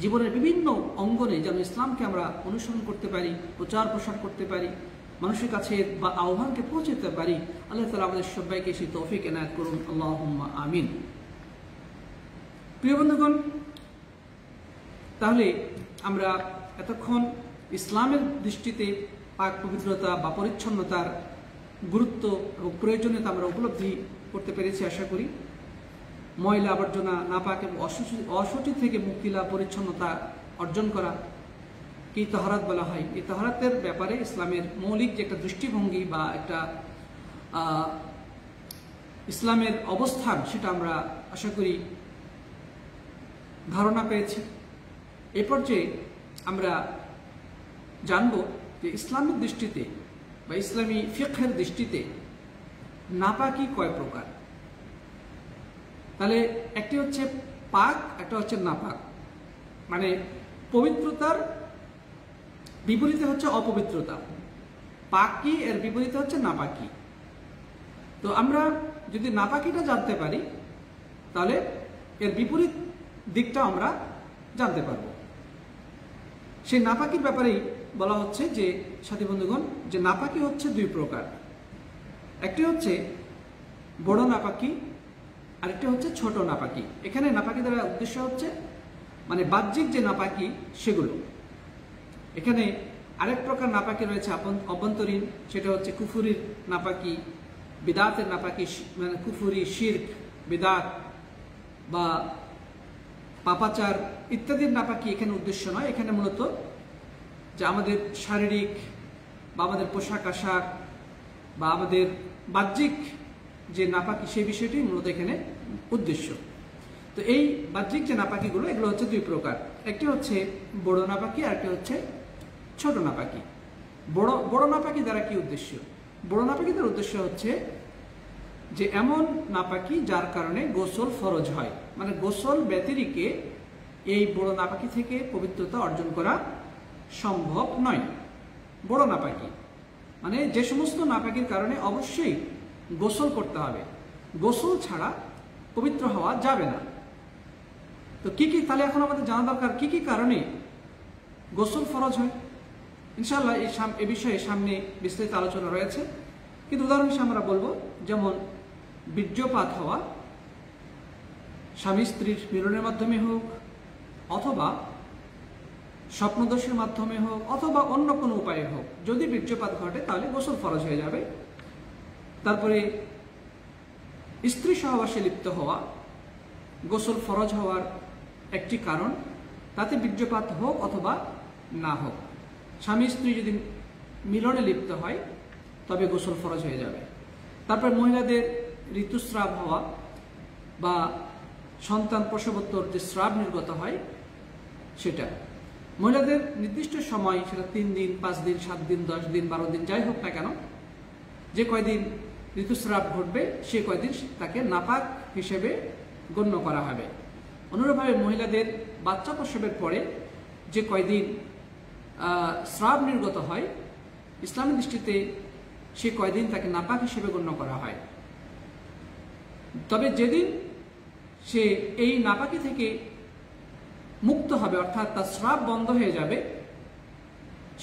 জীবনের বিভিন্ন অঙ্গনে যেন ইসলামকে আমরা অনুসরণ করতে পারি, প্রচার প্রসার করতে পারি, মানুষের কাছে বা আহ্বানকে পৌঁছতে পারি। আল্লাহ তাআলা আমাদের সবাইকে সেই তৌফিক এনায়েত করুন, আল্লাহুম্মা আমিন। প্রিয় বন্ধুগণ, তাহলে আমরা এতক্ষণ ইসলামের দৃষ্টিতে পাক পবিত্রতা বা পরিচ্ছন্নতার গুরুত্ব এবং প্রয়োজনীয়তা আমরা উপলব্ধি করতে পেরেছি আশা করি। ময়লা আবর্জনা, নাপাক এবং অশুচি থেকে মুক্তি লাভ, পরিচ্ছন্নতা অর্জন করা কি তাহারাত বলা হয়। এই তাহারাতের ব্যাপারে ইসলামের মৌলিক যে একটা দৃষ্টিভঙ্গি বা একটা ইসলামের অবস্থান, সেটা আমরা আশা করি ধারণা পেয়েছি। এ পর্যায়ে আমরা জানব যে ইসলামের দৃষ্টিতে বা ইসলামী ফিকহের দৃষ্টিতে নাপাকি কয় প্রকার? তাহলে একটি হচ্ছে পাক, একটা হচ্ছে নাপাক। মানে পবিত্রতার বিপরীতে হচ্ছে অপবিত্রতা। পাকি এর বিপরীতে হচ্ছে নাপাকি। তো আমরা যদি নাপাকিটা জানতে পারি তাহলে এর বিপরীত দিকটা আমরা জানতে পারব। সেই নাপাকির ব্যাপারেই বলা হচ্ছে যে সাথী বন্ধুগণ, যে নাপাকি হচ্ছে দুই প্রকার। একটি হচ্ছে বড় নাপাকি, আরেকটি হচ্ছে ছোট নাপাকি। এখানে নাপাকি দ্বারা উদ্দেশ্য হচ্ছে মানে বাহ্যিক যে নাপাকি সেগুলো। এখানে আরেক প্রকার নাপাকি রয়েছে অভ্যন্তরীণ, সেটা হচ্ছে কুফুরির নাপাকি, বিদাতের নাপাকি, মানে কুফুরি, শিরক, বিদাত বা পাপাচার ইত্যাদির নাপাকি এখানে উদ্দেশ্য নয়। এখানে মূলত যে আমাদের শারীরিক বা আমাদের পোশাক আশাক বা আমাদের বাহ্যিক যে নাপাকি সেই বিষয়টি মূলত এখানে উদ্দেশ্য। তো এই বাহ্যিক যে নাপাকিগুলো এগুলো হচ্ছে দুই প্রকার। একটি হচ্ছে বড় নাপাকি, আর একটি হচ্ছে ছোট নাপাকি। বড় নাপাকি দ্বারা কি উদ্দেশ্য? বড় নাপাকি দ্বারা উদ্দেশ্য হচ্ছে যে এমন নাপাকি যার কারণে গোসল ফরজ হয়, মানে গোসল ব্যতিরেকে এই বড় নাপাকি থেকে পবিত্রতা অর্জন করা সম্ভব নয়। বড় নাপাকি মানে যে সমস্ত নাপাকির কারণে অবশ্যই গোসল করতে হবে, গোসল ছাড়া পবিত্র হওয়া যাবে না। তো কি কি, তাহলে এখন আমাদের জানা দরকার কি কি কারণে গোসল ফরজ হয়। ইনশাআল্লাহ এই বিষয়ে সামনে বিস্তারিত আলোচনা রয়েছে, কিন্তু উদাহরণ হিসেবে আমরা বলবো, যেমন বীর্যপাত হওয়া, স্বামী স্ত্রীর মিলনের মাধ্যমে হোক, অথবা স্বপ্নদোষের মাধ্যমে হোক, অথবা অন্য কোনো উপায়ে হোক, যদি বীর্যপাত ঘটে তাহলে গোসল ফরজ হয়ে যাবে। তারপরে স্ত্রী সহবাসে লিপ্ত হওয়া গোসল ফরজ হওয়ার একটি কারণ, তাতে বীর্যপাত হোক অথবা না হোক। স্বামী স্ত্রী যদি মিলনে লিপ্ত হয় তবে গোসল ফরজ হয়ে যাবে। তারপর মহিলাদের ঋতুস্রাব হওয়া বা সন্তান প্রসবোত্তর যে স্রাব নির্গত হয় সেটা, মহিলাদের নির্দিষ্ট সময়, সেটা 3 দিন, 5 দিন, 7 দিন, 10 দিন, 12 দিন, যাই হোক না কেন, যে কয়দিন ঋতুস্রাব ঘটবে সে কয়দিন তাকে নাপাক হিসেবে গণ্য করা হবে। অনুরূপভাবে মহিলাদের বাচ্চা প্রসবের পরে যে কয়দিন স্রাব নির্গত হয়, ইসলামের দৃষ্টিতে সে কয়দিন তাকে নাপাক হিসেবে গণ্য করা হয়। তবে যেদিন সে এই নাপাকি থেকে মুক্ত হবে, অর্থাৎ তার স্রাব বন্ধ হয়ে যাবে,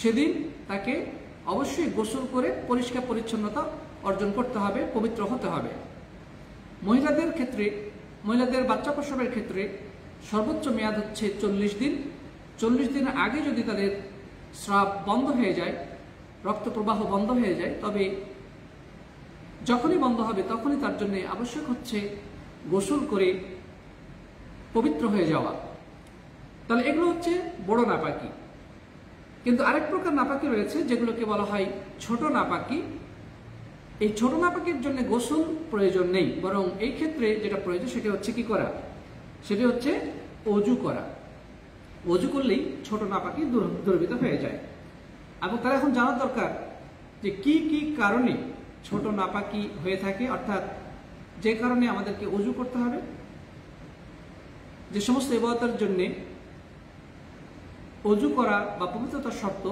সেদিন তাকে অবশ্যই গোসল করে পরিষ্কার পরিচ্ছন্নতা অর্জন করতে হবে, পবিত্র হতে হবে। মহিলাদের ক্ষেত্রে, মহিলাদের বাচ্চা প্রসবের ক্ষেত্রে সর্বোচ্চ মেয়াদ হচ্ছে 40 দিন। 40 দিনের আগে যদি তাদের স্রাব বন্ধ হয়ে যায়, রক্ত প্রবাহ বন্ধ হয়ে যায়, তবে যখনই বন্ধ হবে তখনই তার জন্য আবশ্যক হচ্ছে গোসল করে পবিত্র হয়ে যাওয়া। তাহলে এগুলো হচ্ছে বড় নাপাকি। কিন্তু আরেক প্রকার নাপাকি রয়েছে যেগুলোকে বলা হয় ছোট নাপাকি। এই ছোট নাপাকির জন্য গোসল প্রয়োজন নেই, বরং এই ক্ষেত্রে যেটা প্রয়োজন সেটা হচ্ছে কি করা, সেটা হচ্ছে অজু করা। অজু করলেই ছোট নাপাকি দূরীভূত হয়ে যায়। এবং তার এখন জানা দরকার যে কি কি কারণে ছোট নাপাকি হয়ে থাকে, অর্থাৎ যে কারণে আমাদেরকে অজু করতে হবে, যে সমস্ত ইবাদতের জন্য অজু করা বা পবিত্রতার শর্ত।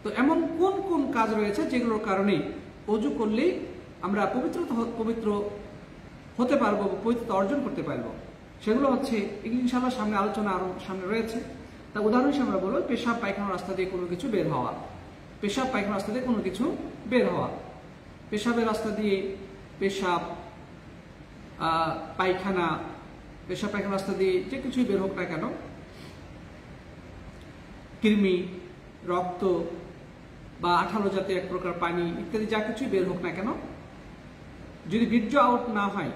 তো এমন কোন কোন কাজ রয়েছে যেগুলোর কারণে অজু করলেই আমরা পবিত্র হতে পারবো, পবিত্রতা অর্জন করতে পারবো, সেগুলো হচ্ছে ইনশাআল্লাহ সামনে আলোচনা আরো সামনে রয়েছে। তা উদাহরণ হিসেবে আমরা বলবো পেশাব পায়খানার রাস্তা দিয়ে কোনো কিছু বের হওয়া, পেশাব পায়খানার রাস্তা দিয়ে কোনো কিছু বের হওয়া, পেশাবের রাস্তা দিয়ে পেশাব, পায়খানা, পেশাব পায়খানার রাস্তা দিয়ে যে কিছুই বের হোক না কেন, কৃমি, রক্ত বা আঠালো জাতীয় এক প্রকার পানি ইত্যাদি যা কিছুই বের হোক না কেন, যদি বীর্য আউট না হয়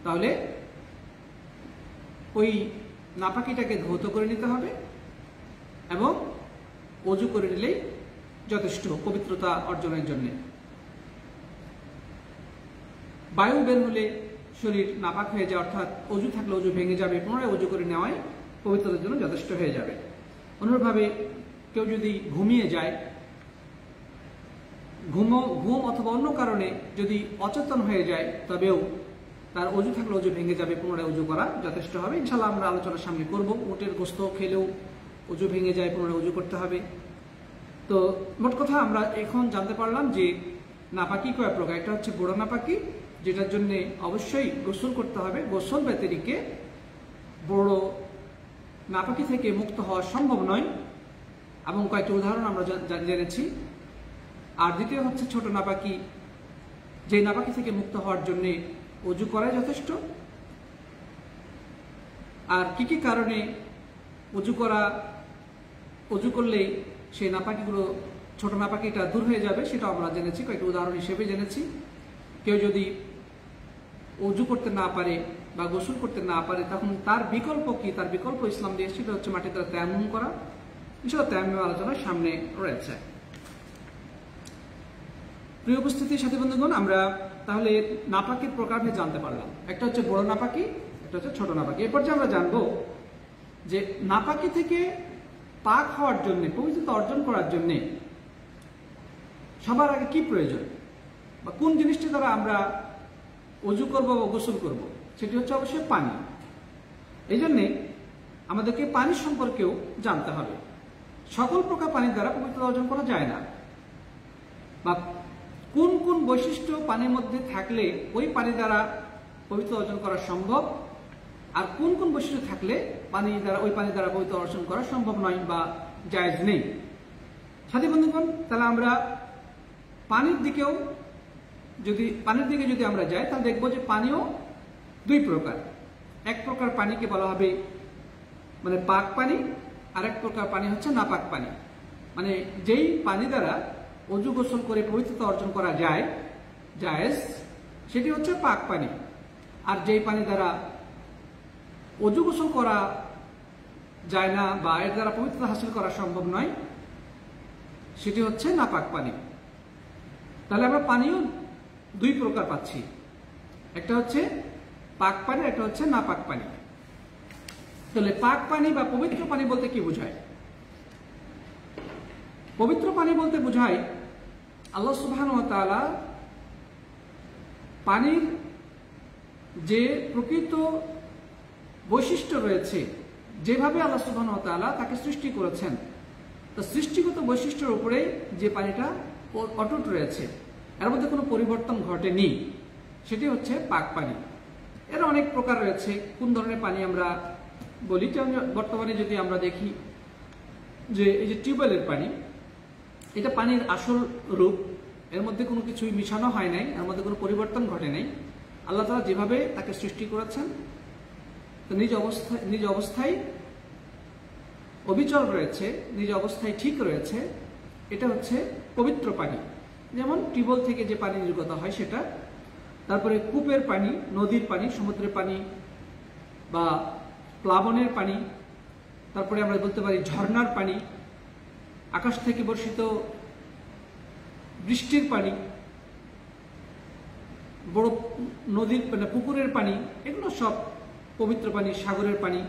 তাহলে ওই নাপাকিটাকে ধৌত করে নিতে হবে এবং অজু করে নিলেই যথেষ্ট পবিত্রতা অর্জনের জন্য। বায়ু বের হলে শরীর নাপাক হয়ে যায়, অর্থাৎ অজু থাকলে অজু ভেঙে যাবে, পুনরায় অজু করে নেওয়াই পবিত্রতার জন্য যথেষ্ট হয়ে যাবে। অনুরূপভাবে কেউ যদি ঘুমিয়ে যায় ঘুম অথবা অন্য কারণে যদি অচেতন হয়ে যায় তবেও তার অজু থাকলে অজু ভেঙে যাবে, পুনরায় অজু করা যথেষ্ট হবে। ইনশাল্লাহ আমরা আলোচনার সামনে করব। উটের গোস্ত খেলেও অজু ভেঙে যায়, পুনরায় অজু করতে হবে। তো মোট কথা আমরা এখন জানতে পারলাম যে নাপাকি কয় প্রকার। একটা হচ্ছে বড় নাপাকি, যেটার জন্য অবশ্যই গোসল করতে হবে। গোসল ব্যতিরিকে বড় নাপাকি থেকে মুক্ত হওয়া সম্ভব নয়, এবং কয়েকটি উদাহরণ আমরা জেনেছি। আর দ্বিতীয় হচ্ছে ছোট নাপাকি, যে নাপাকি থেকে মুক্ত হওয়ার জন্য অজু করাই যথেষ্ট। আর কি কি কারণে অজু করলেই সেই নাপাকিগুলো, ছোট নাপাকিটা দূর হয়ে যাবে, সেটা আমরা জেনেছি, কয়েকটি উদাহরণ হিসেবে জেনেছি। কেউ যদি অজু করতে না পারে বা গোসল করতে না পারে, তখন তার বিকল্প কি? তার বিকল্প ইসলাম দিয়ে, সেটা হচ্ছে মাটির দ্বারা তায়াম্মুম করা। ইনশাআল্লাহ তায়াম্মুম আলোচনার সামনে রয়েছে। প্রিয় উপস্থিতির সাথী বন্ধুগণ, আমরা তাহলে নাপাকির প্রকারভেদ জানতে পারলাম। একটা হচ্ছে বড় নাপাকি, একটা হচ্ছে ছোট নাপাকি। এরপর যে আমরা জানবো যে নাপাকি থেকে পাক হওয়ার জন্য, পবিত্রতা অর্জন করার জন্য সবার আগে কি প্রয়োজন, বা কোন জিনিসটি দ্বারা আমরা অজু করবো বা গোসল করব, সেটি হচ্ছে অবশ্যই পানি। এই জন্যে আমাদেরকে পানি সম্পর্কেও জানতে হবে। সকল প্রকার পানির দ্বারা পবিত্রতা অর্জন করা যায় না, বা কোন কোন বৈশিষ্ট্য পানির মধ্যে থাকলে ওই পানি দ্বারা পবিত্রতা অর্জন করা সম্ভব, আর কোন কোন বৈশিষ্ট্য থাকলে ওই পানি দ্বারা পবিত্রতা অর্জন করা সম্ভব নয় বা জায়েজ নেই। সাথী বন্ধুগণ, তাহলে আমরা পানির দিকে যদি আমরা যাই, তাহলে দেখবো যে পানিও দুই প্রকার। এক প্রকার পানিকে বলা হবে মানে পাক পানি, আর এক প্রকার পানি হচ্ছে নাপাক পানি। মানে যেই পানি দ্বারা অজু গোসল করে পবিত্রতা অর্জন করা যায়, জায়েজ, সেটি হচ্ছে পাক পানি। আর যেই পানি দ্বারা অজু গোসল করা যায় না বা এর দ্বারা পবিত্রতা হাসিল করা সম্ভব নয়, সেটি হচ্ছে নাপাক পানি। তাহলে আমরা পানিও দুই প্রকার পাচ্ছি, একটা হচ্ছে পাক পানি, একটা হচ্ছে নাপাক পানি। তাহলে পাক পানি বা পবিত্র পানি বলতে কি বোঝায়? পবিত্র পানি বলতে বোঝায় আল্লাহ সুবহানাহু ওয়া তাআলা পানির যে প্রকৃত বৈশিষ্ট্য রয়েছে, যেভাবে আল্লাহ সুবহানাহু ওয়া তাআলা তাকে সৃষ্টি করেছেন, তো সৃষ্টিগত বৈশিষ্ট্যের উপরে যে পানিটা অটুট রয়েছে, এর মধ্যে কোনো পরিবর্তন ঘটেনি, সেটি হচ্ছে পাক পানি। এর অনেক প্রকার রয়েছে। কোন ধরনের পানি আমরা বলি? বর্তমানে যদি আমরা দেখি যে এই যে টিউবওয়েলের পানি, এটা পানির আসল রূপ, এর মধ্যে কোনো কিছুই মিশানো হয় নাই, এর মধ্যে কোনো পরিবর্তন ঘটে নাই। আল্লাহ তাআলা যেভাবে তাকে সৃষ্টি করেছেন, তো নিজ অবস্থায় অবিচল রয়েছে, নিজ অবস্থায় ঠিক রয়েছে, এটা হচ্ছে পবিত্র পানি। যেমন টিউবওয়েল থেকে যে পানি নির্গত হয় সেটা, তারপরে কূপের পানি, নদীর পানি, সমুদ্রের পানি বা প্লাবনের পানি, তারপরে আমরা বলতে পারি ঝর্ণার পানি, আকাশ থেকে বর্ষিত বৃষ্টির পানি, বড় নদীর পুকুরের পানি, এগুলো সব পবিত্র পানি, সাগরের পানি।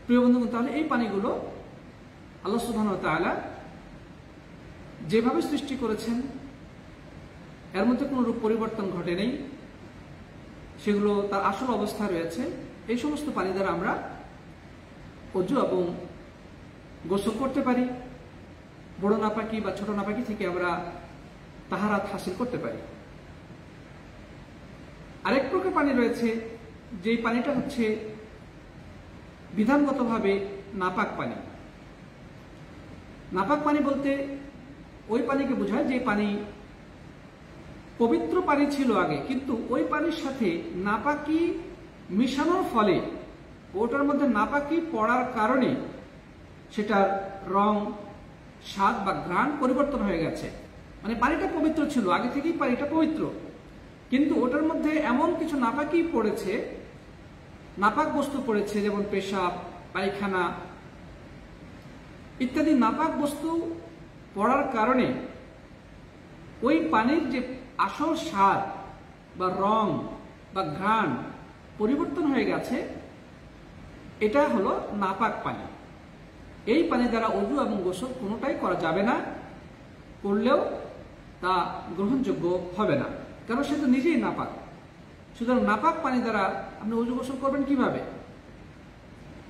প্রিয় বন্ধুগণ, তাহলে এই পানিগুলো আল্লাহ সুবহানাহু ওয়া তাআলা যেভাবে সৃষ্টি করেছেন, এর মধ্যে কোনো রূপ পরিবর্তন ঘটে নেই, সেগুলো তার আসল অবস্থায় রয়েছে। এই সমস্ত পানি দ্বারা আমরা অজু এবং গোসল করতে পারি। বড় নাপাকি বা ছোট নাপাকি থেকে আমরা তাহারাত হাসিল করতে পারি। আরেক প্রকার পানি রয়েছে, যেই পানিটা হচ্ছে বিধানগতভাবে নাপাক পানি। নাপাক পানি বলতে ওই পানিকে বোঝায় যে পানি পবিত্র পানি ছিল আগে, কিন্তু ওই পানির সাথে নাপাকি মিশানোর ফলে, ওটার মধ্যে নাপাকি পড়ার কারণে সেটার রং, স্বাদ বা ঘ্রাণ পরিবর্তন হয়ে গেছে। মানে পানিটা পবিত্র ছিল, আগে থেকেই পানিটা পবিত্র, কিন্তু ওটার মধ্যে এমন কিছু নাপাকি পড়েছে, নাপাক বস্তু পড়েছে, যেমন পেশাব, পায়খানা ইত্যাদি নাপাক বস্তু পড়ার কারণে ওই পানির যে আসল স্বাদ বা রং বা ঘ্রাণ পরিবর্তন হয়ে গেছে, এটা হলো নাপাক পানি। এই পানি দ্বারা অজু এবং গোসল কোনোটাই করা যাবে না, করলেও তা গ্রহণযোগ্য হবে না, কারণ সে তো নিজেই নাপাক। সুতরাং নাপাক পানি দ্বারা আপনি ওযু গোসল করবেন কিভাবে?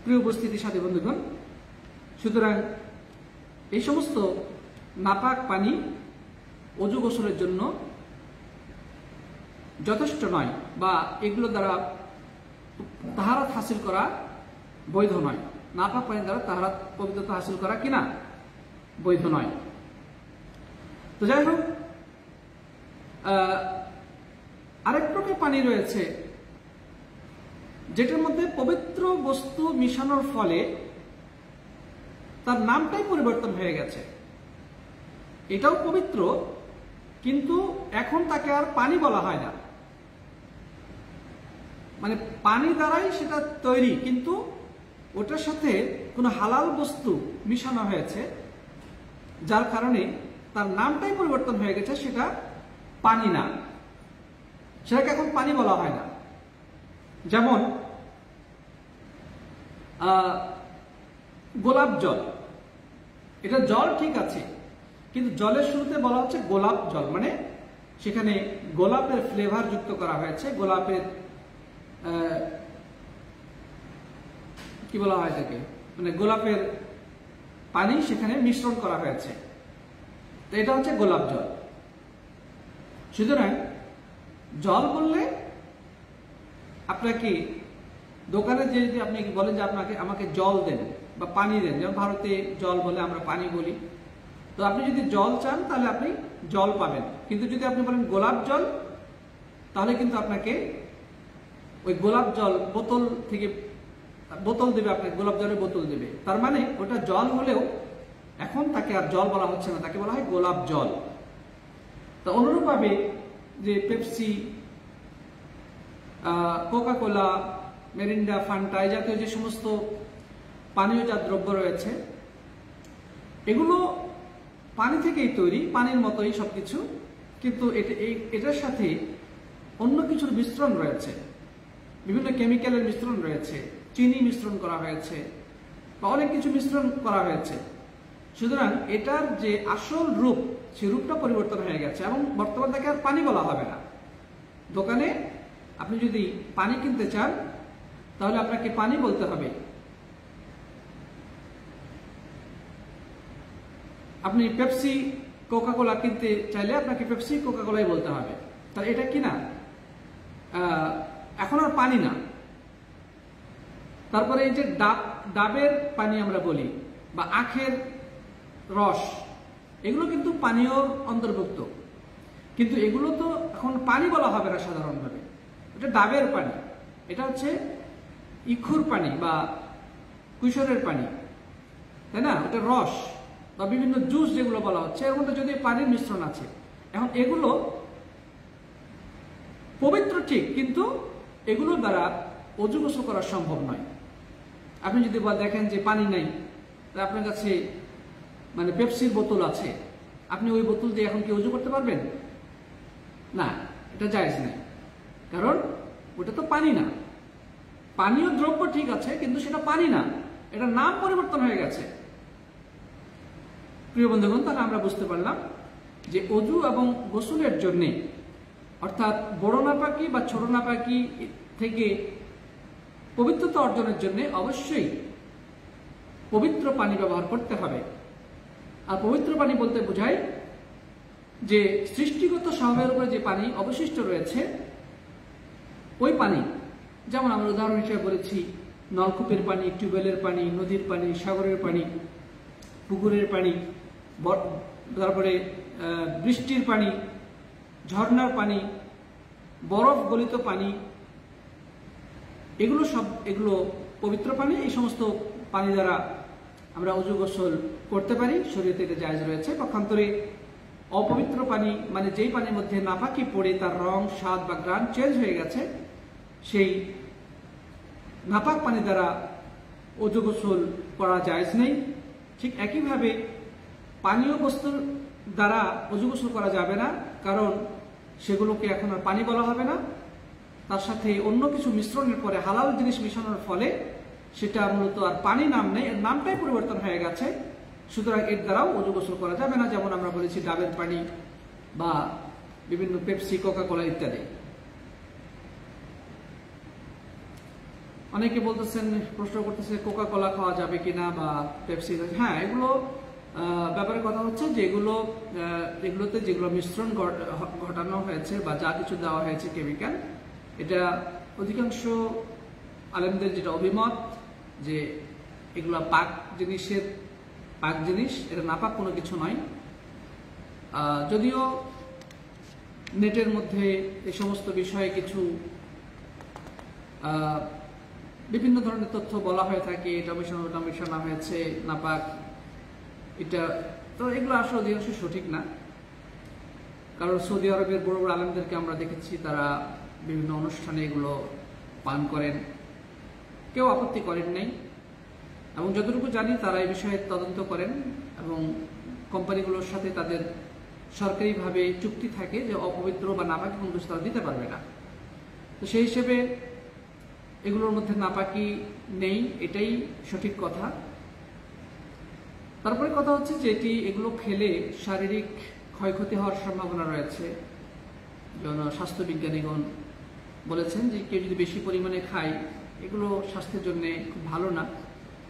প্রিয় উপস্থিতি সাথী বন্ধুগণ, সুতরাং এই সমস্ত নাপাক পানি ওযু গোসলের জন্য যথেষ্ট নয়, বা এগুলো দ্বারা তাহারাত হাসিল করা বৈধ নয়। নাপাক পানি দ্বারা তাহারাত পবিত্রতা হাসিল করা কিনা বৈধ নয়। তো যাই হোক, আরেক প্রকার পানি রয়েছে যেটার মধ্যে পবিত্র বস্তু মিশানোর ফলে তার নামটাই পরিবর্তন হয়ে গেছে। এটাও পবিত্র, কিন্তু এখন তাকে আর পানি বলা হয় না, মানে পানি দ্বারাই সেটা তৈরি, কিন্তু ওটার সাথে কোনো হালাল বস্তু মিশানো হয়েছে, যার কারণে তার নামটাই পরিবর্তন হয়ে গেছে, সেটা পানি না, সেটাকে এখন পানি বলা হয় না। যেমন গোলাপ জল, এটা জল ঠিক আছে, কিন্তু জলের শুরুতে বলা হচ্ছে গোলাপ জল, মানে সেখানে গোলাপের ফ্লেভার যুক্ত করা হয়েছে, গোলাপের কি বলা হয় তাকে, মানে গোলাপের পানি সেখানে মিশ্রণ করা হয়েছে, তো এটা হচ্ছে গোলাপ জল। সুতরাং জল বললে আপনাকে দোকানে যে যদি আপনি বলেন যে আমাকে জল দেন বা পানি দেন, যেমন ভারতে জল বলে, আমরা পানি বলি, তো আপনি যদি জল চান তাহলে আপনি জল পাবেন, কিন্তু যদি আপনি বলেন গোলাপ জল, তাহলে কিন্তু আপনাকে ওই গোলাপ জল বোতল দেবে, আপনাকে গোলাপ জলের বোতল দেবে। তার মানে ওটা জল হলেও এখন তাকে আর জল বলা হচ্ছে না, তাকে বলা হয় গোলাপ জল। তো অনুরূপভাবে যে Pepsi, Coca Cola, Mirinda, Fanta, এই জাতীয় যে সমস্ত পানীয়জাত দ্রব্য রয়েছে, এগুলো পানি থেকেই তৈরি, পানির মতোই সবকিছু, কিন্তু এটার সাথে অন্য কিছুর মিশ্রণ রয়েছে, বিভিন্ন কেমিক্যালের মিশ্রণ রয়েছে, চিনি মিশ্রণ করা হয়েছে, বা অনেক কিছু মিশ্রণ করা হয়েছে। সুতরাং এটার যে আসল রূপ, সেই রূপটা পরিবর্তন হয়ে গেছে, এবং বর্তমান তাকে আর পানি বলা হবে না। দোকানে আপনি যদি পানি কিনতে চান, তাহলে আপনাকে পানি বলতে হবে। আপনি পেপসি, কোকা কোলা কিনতে চাইলে আপনাকে পেপসি, কোকা কোলাই বলতে হবে। তাহলে এটা কি না, এখন আর পানি না। তারপরে এই যে ডাবের পানি আমরা বলি, বা আখের রস, এগুলো কিন্তু পানীয় অন্তর্ভুক্ত, কিন্তু এগুলো তো এখন পানি বলা হবে না সাধারণভাবে, এটা ডাবের পানি, এটা হচ্ছে ইক্ষুর পানি বা কুশরের পানি, তাই না? এটা রস বা বিভিন্ন জুস যেগুলো বলা হচ্ছে, এর মধ্যে যদি পানির মিশ্রণ আছে। এখন এগুলো পবিত্র ঠিক, কিন্তু এগুলোর দ্বারা ওযু গোসল করা সম্ভব নয়। আপনি যদি দেখেন যে পানি নাই, তা আপনার কাছে মানে পেপসির বোতল আছে, আপনি ওই বোতল দিয়ে এখন কি ওযু করতে পারবেন? না, এটা জায়েজ নাই, কারণ ওটা তো পানি না। পানীয় দ্রব্য ঠিক আছে, কিন্তু সেটা পানি না, এটার নাম পরিবর্তন হয়ে গেছে। প্রিয় বন্ধুগণ, তাহলে আমরা বুঝতে পারলাম যে ওযু এবং গোসলের জন্য, অর্থাৎ বড় নাপাকি বা ছোট নাপাকি থেকে পবিত্রতা অর্জনের জন্য অবশ্যই পবিত্র পানি ব্যবহার করতে হবে। আর পবিত্র পানি বলতে বোঝায় যে সৃষ্টিগত স্বভাবের উপরে যে পানি অবশিষ্ট রয়েছে, ওই পানি, যেমন আমরা উদাহরণ হিসেবে বলেছি নলকূপের পানি, টিউবওয়েলের পানি, নদীর পানি, সাগরের পানি, পুকুরের পানি, তারপরে বৃষ্টির পানি, ঝর্ণার পানি, বরফ গলিত পানি, এগুলো পবিত্র পানি। এই সমস্ত পানি দ্বারা আমরা ওযু গোসল করতে পারি, শরীয়তে এটা জায়েজ রয়েছে। পক্ষান্তরে অপবিত্র পানি, মানে যেই পানির মধ্যে নাপাকি পড়ে তার রং, স্বাদ বা ঘ্রাণ চেঞ্জ হয়ে গেছে, সেই নাপাক পানি দ্বারা ওযু গোসল করা জায়েজ নেই। ঠিক একইভাবে পানীয় বস্তুর দ্বারা ওযু গোসল করা যাবে না, কারণ সেগুলোকে এখন আর পানি বলা হবে না। তার সাথে অন্য কিছু মিশ্রণের পরে, হালাল জিনিস মিশানোর ফলে সেটা মূলত আর পানি নাম নেই, এর নামটাই পরিবর্তন হয়ে গেছে। সুতরাং এর দ্বারাও ওযু গোসল করা যাবে না। যেমন আমরা বলেছি ডাবের পানি বা বিভিন্ন পেপসি, কোকা কোলা ইত্যাদি। অনেকে বলতেছেন, প্রশ্ন করতেছে কোকা কোলা খাওয়া যাবে কিনা বা পেপসি। হ্যাঁ, এগুলো ব্যাপারে কথা হচ্ছে যে এগুলোতে যেগুলো মিশ্রণ ঘটানো হয়েছে বা যা কিছু দেওয়া হয়েছে কেমিক্যাল, এটা অধিকাংশ আলেমদের যেটা অভিমত যে এগুলো পাক জিনিস, এটা নাপাক কোনো কিছু নয়। যদিও নেটের মধ্যে এই সমস্ত বিষয়ে কিছু বিভিন্ন ধরনের তথ্য বলা হয়ে থাকে, এটা মিশানো হয়েছে নাপাক, এটা তো এগুলো আসলে অধিকাংশ সঠিক না। কারণ সৌদি আরবের বড় বড় আলেমদেরকে আমরা দেখেছি তারা বিভিন্ন অনুষ্ঠানে এগুলো পান করেন, কেউ আপত্তি করেন নাই। এবং যতটুকু জানি তারা এই বিষয়ে তদন্ত করেন এবং কোম্পানিগুলোর সাথে তাদের সরকারিভাবে চুক্তি থাকে যে অপবিত্র বা নাপাকি কোনো কিছু তারা দিতে পারবে না। তো সেই হিসেবে এগুলোর মধ্যে নাপাকি নেই, এটাই সঠিক কথা। তারপরে কথা হচ্ছে যে এগুলো খেলে শারীরিক ক্ষয়ক্ষতি হওয়ার সম্ভাবনা রয়েছে। স্বাস্থ্যবিজ্ঞানীগণ বলেছেন যে কেউ যদি বেশি পরিমাণে খায়, এগুলো স্বাস্থ্যের জন্য খুব ভালো না,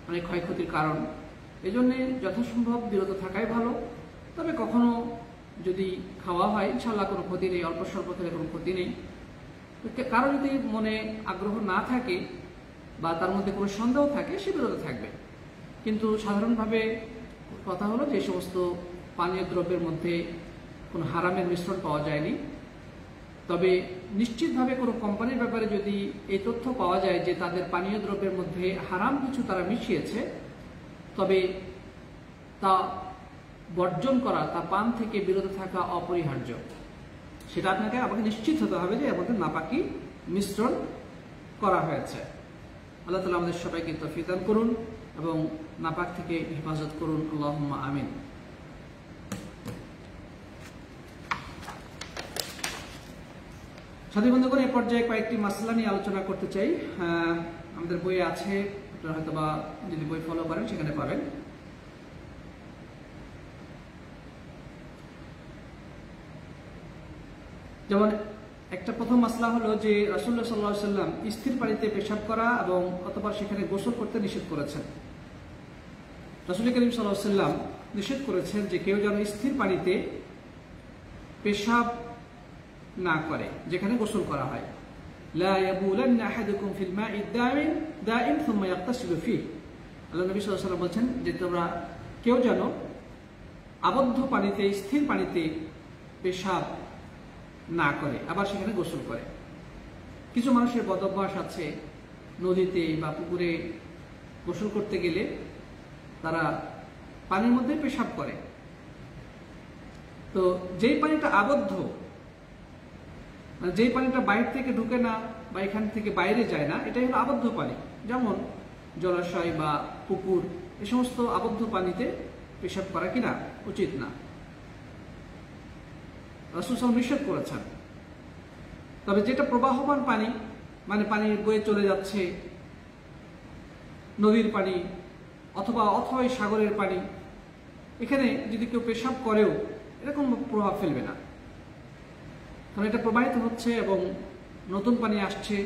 অনেক ক্ষয়ক্ষতির কারণ। এই জন্য যথাসম্ভব বিরত থাকাই ভালো। তবে কখনো যদি খাওয়া হয়, ইনশাল্লাহ কোনো ক্ষতি নেই, অল্প স্বল্প খেলে কোনো ক্ষতি নেই। কারো যদি মনে আগ্রহ না থাকে বা তার মধ্যে কোনো সন্দেহ থাকে, সে বিরত থাকবে। কিন্তু সাধারণভাবে কথা হলো যে সমস্ত পানীয় দ্রব্যের মধ্যে কোনো হারামের মিশ্রণ পাওয়া যায়নি। তবে নিশ্চিতভাবে কোনো কোম্পানির ব্যাপারে যদি এই তথ্য পাওয়া যায় যে তাদের পানীয় দ্রব্যের মধ্যে হারাম কিছু তারা মিশিয়েছে, তবে তা বর্জন করা, তা পান থেকে বিরত থাকা অপরিহার্য। সেটা আমাকে নিশ্চিত হতে হবে যে এর মধ্যে নাপাকি মিশ্রণ করা হয়েছে। আল্লাহ তাআলা আমাদের সবাইকে তৌফিক দান করুন এবং নাপাক থেকে হেফাজত করুন। আল্লাহুম্মা আমিন। সাথী বন্ধুগণ, এই পর্যায়ে কয়েকটি মাসলা নিয়ে আলোচনা করতে চাই। আমাদের বইয়ে আছে, আপনারা হয়তো বা যদি বই ফলো করেন সেখানে পাবেন। যেমন একটা প্রথম মাসলা হলো যে রাসূলুল্লাহ সাল্লাল্লাহু আলাইহি ওয়াসাল্লাম স্থির পানিতে পেশাব করা এবং অতঃপর সেখানে গোসল করতে নিষেধ করেছেন। রাসূল করিম সাল্লাল্লাহু আলাইহি ওয়াসাল্লাম নিষেধ করেছেন যে কেউ যেন স্থির পানিতে পেশাব না করে যেখানে গোসল করা হয়। লা ইয়াবুলান্না আহাদুকুম ফিল মা'i দাইম থুম্মা ইয়াগতাসিলু ফিহি। আল্লাহ নবী সাল্লাল্লাহু আলাইহি ওয়াসাল্লাম বলেছেন যে তোমরা কেউ যেন আবদ্ধ পানিতে, স্থির পানিতে পেশাব না করে আবার সেখানে গোসল করে। কিছু মানুষের বদ অভ্যাস আছে, নদীতে বা পুকুরে গোসল করতে গেলে তারা পানির মধ্যে পেশাব করে। তো যেই পানিটা আবদ্ধ, মানে যেই পানিটা বাইরে থেকে ঢুকে না বা এখান থেকে বাইরে যায় না, এটাই হলো আবদ্ধ পানি। যেমন জলাশয় বা পুকুর, এই সমস্ত আবদ্ধ পানিতে পেশাব করা কিনা উচিত না, রাসূল সাল্লাল্লাহু আলাইহি ওয়াসাল্লাম নিষেধ করেছেন। তবে যেটা প্রবাহমান পানি, মানে পানি বয়ে চলে যাচ্ছে, নদীর পানি অথবা সাগরের পানি, এখানে যদি কেউ পেশাব করেও এটা কোনো প্রভাব ফেলবে না, কারণ এটা প্রবাহিত হচ্ছে এবং নতুন পানি আসছে।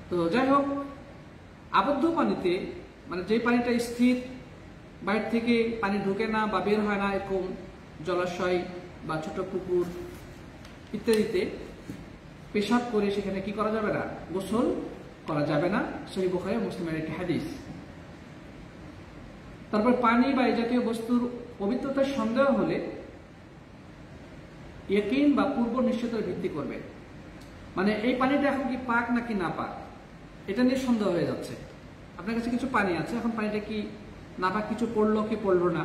তো যাই হোক, আবদ্ধ পানিতে, মানে যে পানিটা স্থির, বাইরে থেকে পানি ঢুকে না বা বের হয় না, এরকম জলাশয় বা ছোট পুকুর ইত্যাদিতে পেশাব করে সেখানে কি করা যাবে না? গোসল করা যাবে না। সহিহ বুখারী ও মুসলিমের একটি হাদিস। তারপর পানি বা এই জাতীয় বস্তুর পবিত্রতার সন্দেহ হলে ইয়াকিন বা পূর্ব নিশ্চয়তার ভিত্তি করবে, মানে এই পানিটা এখন কি পাক নাকি না পাক, এটা নিয়ে সন্দেহ হয়ে যাচ্ছে। আপনার কাছে কিছু পানি আছে, এখন পানিটা কি না পাক, কিছু পড়লো কি পড়লো না,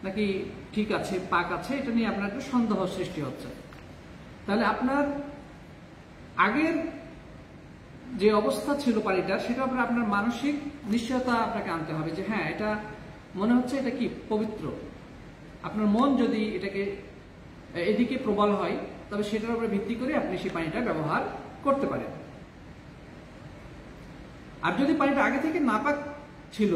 নাকি ঠিক আছে পাক আছে, এটা নিয়ে আপনার একটা সন্দেহ সৃষ্টি হচ্ছে। তাহলে আপনার আগের যে অবস্থা ছিল পানিটার, সেটা আপনার মানসিক নিশ্চয়তা আপনাকে আনতে হবে যে হ্যাঁ, এটা মনে হচ্ছে এটা কি পবিত্র। আপনার মন যদি এটাকে এদিকে প্রবল হয়, তবে সেটার উপরে ভিত্তি করে আপনি সেই পানিটা ব্যবহার করতে পারেন। আর যদি পানিটা আগে থেকে নাপাক ছিল,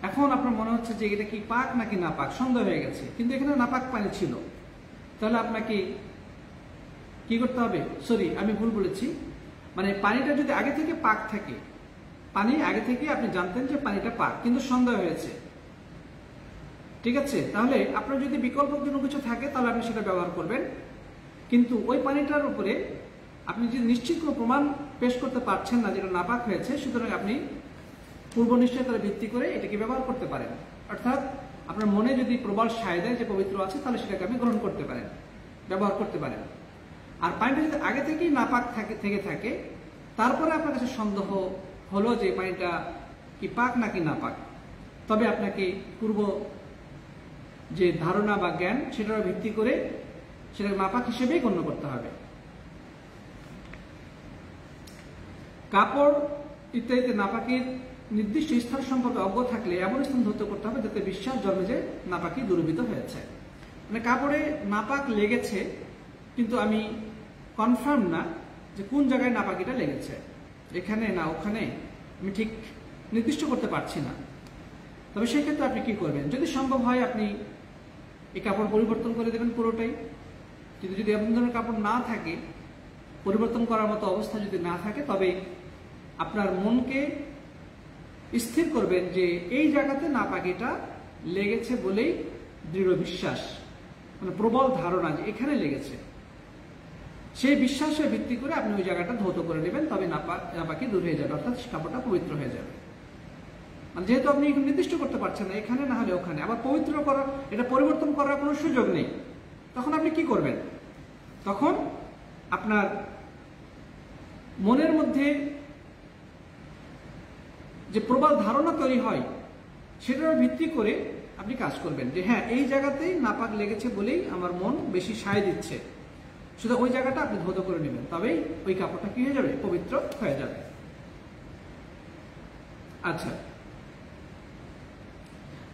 এখন আপনার মনে হচ্ছে যে এটা কি পাক নাকি না পাক, সন্দেহ হয়ে গেছে, কিন্তু এখানে নাপাক পানি ছিল। তাহলে আপনাকে কি করতে হবে? সরি, আমি ভুল বলেছি, মানে পানিটা যদি আগে থেকে পাক থাকে, পানি আগে থেকে আপনি জানতেন যে পানিটা পাক, কিন্তু সন্দেহ হয়েছে, ঠিক আছে, তাহলে আপনার যদি বিকল্প কোনো কিছু থাকে তাহলে আপনি সেটা ব্যবহার করবেন। কিন্তু ওই পানিটার উপরে আপনি যদি নিশ্চিত কোনো প্রমাণ পেশ করতে পারছেন না যেটা নাপাক হয়েছে, সুতরাং আপনি পূর্ব নিশ্চয়তার ভিত্তি করে এটাকে ব্যবহার করতে পারেন। অর্থাৎ আপনার মনে যদি প্রবল সায় দেয় যে পবিত্র আছে, তাহলে সেটাকে আপনি গ্রহণ করতে পারেন, ব্যবহার করতে পারেন। আর পানিটা যদি আগে থেকেই নাপাক থেকে থাকে, তারপরে আপনার কাছে সন্দেহ হলো যে পানিটা কি পাক নাকি নাপাক, তবে আপনাকে পূর্ব যে ধারণা বা জ্ঞান সেটার ভিত্তি করে সেটাকে নাপাক হিসেবেই গণ্য করতে হবে। কাপড় ইত্যাদিতে নাপাকির নির্দিষ্ট স্থান সম্পর্কে অজ্ঞ থাকলে এমন স্থান ধৌত করতে হবে যাতে বিশ্বাস জন্মে যে নাপাকি দূরীভূত হয়েছে। মানে কাপড়ে নাপাক লেগেছে, কিন্তু আমি কনফার্ম না যে কোন জায়গায় নাপাকিটা লেগেছে, এখানে না ওখানে, আমি ঠিক নির্দিষ্ট করতে পারছি না। তবে সেই ক্ষেত্রে আপনি কি করবেন? যদি সম্ভব হয় আপনি এই কাপড় পরিবর্তন করে দেবেন পুরোটাই। কিন্তু যদি এমন ধরনের কাপড় না থাকে, পরিবর্তন করার মতো অবস্থা যদি না থাকে, তবে আপনার মনকে স্থির করবেন যে এই জায়গাতে নাপাকিটা লেগেছে বলেই দৃঢ় বিশ্বাস, মানে প্রবল ধারণা যে এখানে লেগেছে, সেই বিশ্বাসের ভিত্তি করে আপনি ওই জায়গাটা ধৌত করে নেবেন, তবে নাপাকি দূর হয়ে যাবে, অর্থাৎ কাপড়টা পবিত্র হয়ে যাবে। মানে যেহেতু আপনি নির্দিষ্ট করতে পারছেন না এখানে না হলে ওখানে, আবার পবিত্র করার, এটা পরিবর্তন করার কোনো সুযোগ নেই, তখন আপনি কি করবেন? তখন আপনার মনের মধ্যে যে প্রবল ধারণা তৈরি হয় সেটার ভিত্তি করে আপনি কাজ করবেন যে হ্যাঁ, এই জায়গাতেই নাপাক লেগেছে বলেই আমার মন বেশি সায় দিচ্ছে, শুধু ওই জায়গাটা আপনি ধৌত করে নেবেন, তবেই ওই কাপড়টা কি হয়ে যাবে? পবিত্র হয়ে যাবে। আচ্ছা,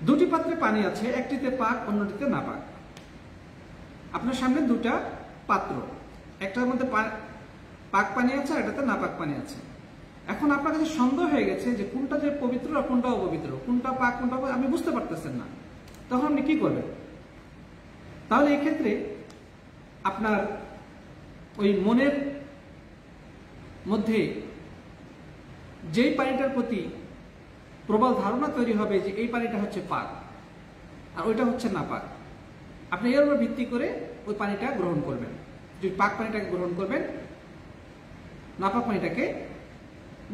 দুটি পাত্রে পানি আছে, একটিতে পাক অন্যটিতে নাপাক। আপনার সামনে দুটা পাত্র, একটার মধ্যে পাক পানি আছে আর একটাতে নাপাক পানি আছে। এখন আপনার কাছে সন্দেহ হয়ে গেছে যে কোনটা যে পবিত্র আর কোনটা অপবিত্র, কোনটা পাক কোনটা আপনি বুঝতে পারতেছেন না, তখন আপনি কি করবেন? তাহলে এই ক্ষেত্রে আপনার ওই মনের মধ্যে যেই পানিটার প্রতি প্রবল ধারণা তৈরি হবে যে এই পানিটা হচ্ছে পাক আর ওইটা হচ্ছে নাপাক, আপনি এর উপর ভিত্তি করে ওই পানিটা গ্রহণ করবেন। যদি পাক পানিটাকে গ্রহণ করবেন, নাপাক পানিটাকে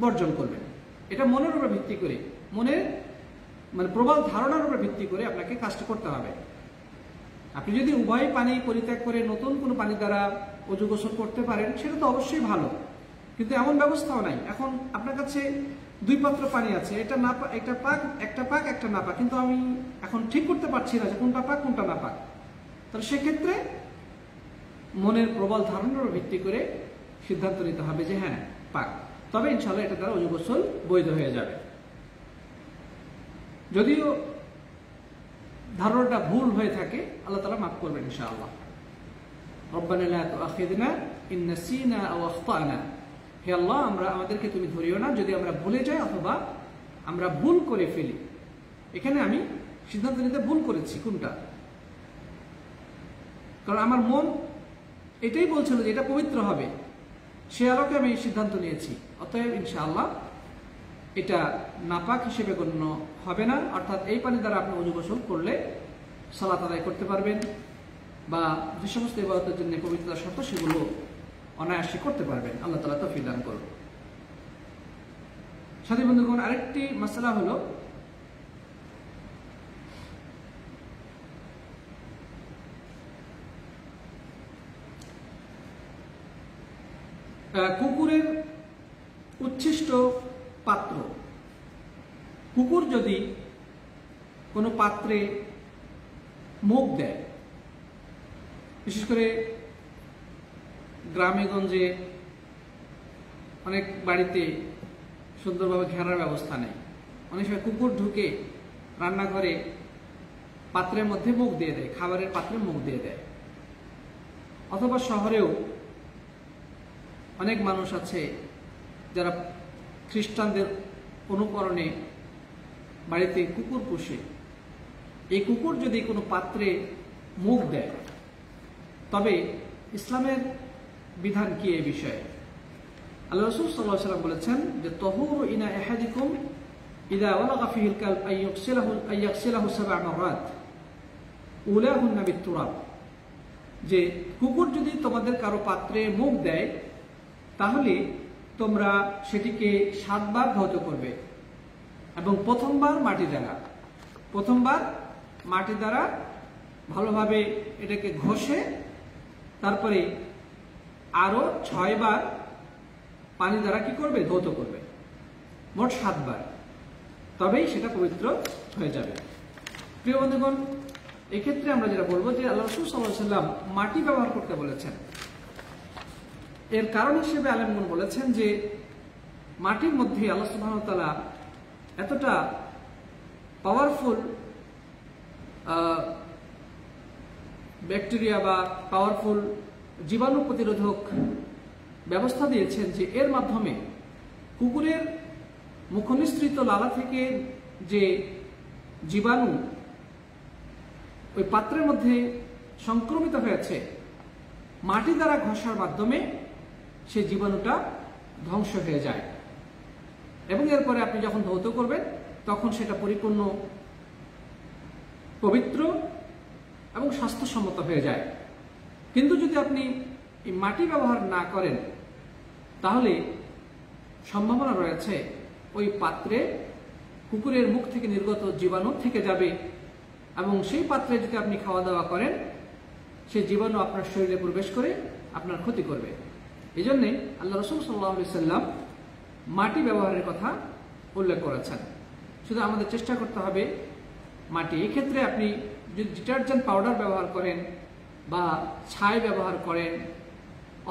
বর্জন করবেন। এটা মনের উপর ভিত্তি করে, মনের মানে প্রবল ধারণার উপর ভিত্তি করে আপনাকে কাজটা করতে হবে। আপনি যদি উভয় পানি পরিত্যাগ করে নতুন কোনো পানি দ্বারা অজু গোসল করতে পারেন, সেটা তো অবশ্যই ভালো, কিন্তু এমন ব্যবস্থাও নাই। এখন আপনার কাছে দুই পাত্র পানি আছে, এটা নাপাক, একটা পাক একটা নাপাক, কিন্তু আমি এখন ঠিক করতে পারছি না যে কোনটা পাক কোনটা নাপাক। তাহলে সেক্ষেত্রে মনের প্রবল ধারণার ভিত্তি করে সিদ্ধান্ত নিতে হবে যে হ্যাঁ পাক, তবে ইনশাআল্লাহ এটা দ্বারা অজু গোসল বৈধ হয়ে যাবে। যদিও ধারণাটা ভুল হয়ে থাকে, আল্লাহ তাআলা মাফ করবেন ইনশাআল্লাহ। রব্বানা লা তুআখিযনা ইন নাসিনা আও আখতানা, হে আল্লাহ আমাদেরকে তুমি ধরিও না যদি আমরা ভুলে যাই অথবা আমরা ভুল করে ফেলি। এখানে আমি সিদ্ধান্ত নিতে ভুল করেছি কোনটা, কারণ আমার মন এটাই বলছিল যে এটা পবিত্র হবে, সে আলোকে আমি সিদ্ধান্ত নিয়েছি। অতএব ইনশাআল্লাহ এটা নাপাক হিসেবে গণ্য হবে না, অর্থাৎ এই পানি দ্বারা আপনি ওযু গোসল করলে সালাত আদায় করতে পারবেন বা যে সমস্ত ইবাদতের জন্য পবিত্রতার শর্ত সেগুলো অনায়াসে করতে পারবেন। আল্লাহ তাআলা তৌফিক দান করুন। সাথী বন্ধুগণ, আরেকটি মাসআলা হলো কুকুরের উচ্ছিষ্ট পাত্র। কুকুর যদি কোনো পাত্রে মুখ দেয়, বিশেষ করে গ্রামে গঞ্জে অনেক বাড়িতে সুন্দরভাবে ঘেরার ব্যবস্থা নেই, অনেক সময় কুকুর ঢুকে রান্নাঘরে পাত্রের মধ্যে মুখ দিয়ে দেয়, খাবারের পাত্রে মুখ দিয়ে দেয়। অথবা শহরেও অনেক মানুষ আছে যারা খ্রিস্টানদের অনুকরণে বাড়িতে কুকুর পোষে, এই কুকুর যদি কোনো পাত্রে মুখ দেয়, তবে ইসলামের বিধান কি এই বিষয়ে? আল্লাহ রাসূল সাল্লাল্লাহু আলাইহি ওয়াসাল্লাম বলেছেন যে তাহুরু ইনা আহাদিকুম ইযা ওয়ালাগা ফিহিল কালব আইয়াগসিলাহু সাবআ মারাত উলাহুন্না বিতুরাব, যে কুকুর যদি তোমাদের কারো পাত্রে মুখ দেয় তাহলে তোমরা সেটিকে 7 বার ধৌত করবে এবং প্রথমবার মাটি দ্বারা ভালোভাবে এটাকে ঘষে তারপরে আরো 6 বার পানি দ্বারা কি করবে? ধৌত করবে, মোট 7 বার, তবেই সেটা পবিত্র হয়ে যাবে। প্রিয় বন্ধুগণ, এক্ষেত্রে আমরা যেটা বলবো যে আল্লাহ রাসূল সাল্লাল্লাহু আলাইহি ওয়াসাল্লাম মাটি ব্যবহার করতে বলেছেন। এর কারণ হিসেবে আলেমগণ বলেছেন যে মাটির মধ্যে আল্লাহ সুবহানাহু ওয়া তাআলা এতটা পাওয়ারফুল ব্যাকটেরিয়া বা পাওয়ারফুল জীবাণু প্রতিরোধক ব্যবস্থা দিয়েছেন যে এর মাধ্যমে কুকুরের মুখনিসৃত লালা থেকে যে জীবাণু ওই পাত্রের মধ্যে সংক্রমিত হয়েছে, মাটি দ্বারা ঘষার মাধ্যমে সেই জীবাণুটা ধ্বংস হয়ে যায় এবং এরপরে আপনি যখন ধৌত করবেন তখন সেটা পরিপূর্ণ পবিত্র এবং স্বাস্থ্যসম্মত হয়ে যায়। কিন্তু যদি আপনি এই মাটি ব্যবহার না করেন তাহলে সম্ভাবনা রয়েছে ওই পাত্রে কুকুরের মুখ থেকে নির্গত জীবাণু থেকে যাবে এবং সেই পাত্রে যদি আপনি খাওয়া দাওয়া করেন সেই জীবাণু আপনার শরীরে প্রবেশ করে আপনার ক্ষতি করবে। এই জন্যে আল্লাহ রাসূল সাল্লাল্লাহু আলাইহি সাল্লাম মাটি ব্যবহারের কথা উল্লেখ করেছেন। শুধু আমাদের চেষ্টা করতে হবে মাটি। এই ক্ষেত্রে আপনি যদি ডিটারজেন্ট পাউডার ব্যবহার করেন বা ছাই ব্যবহার করেন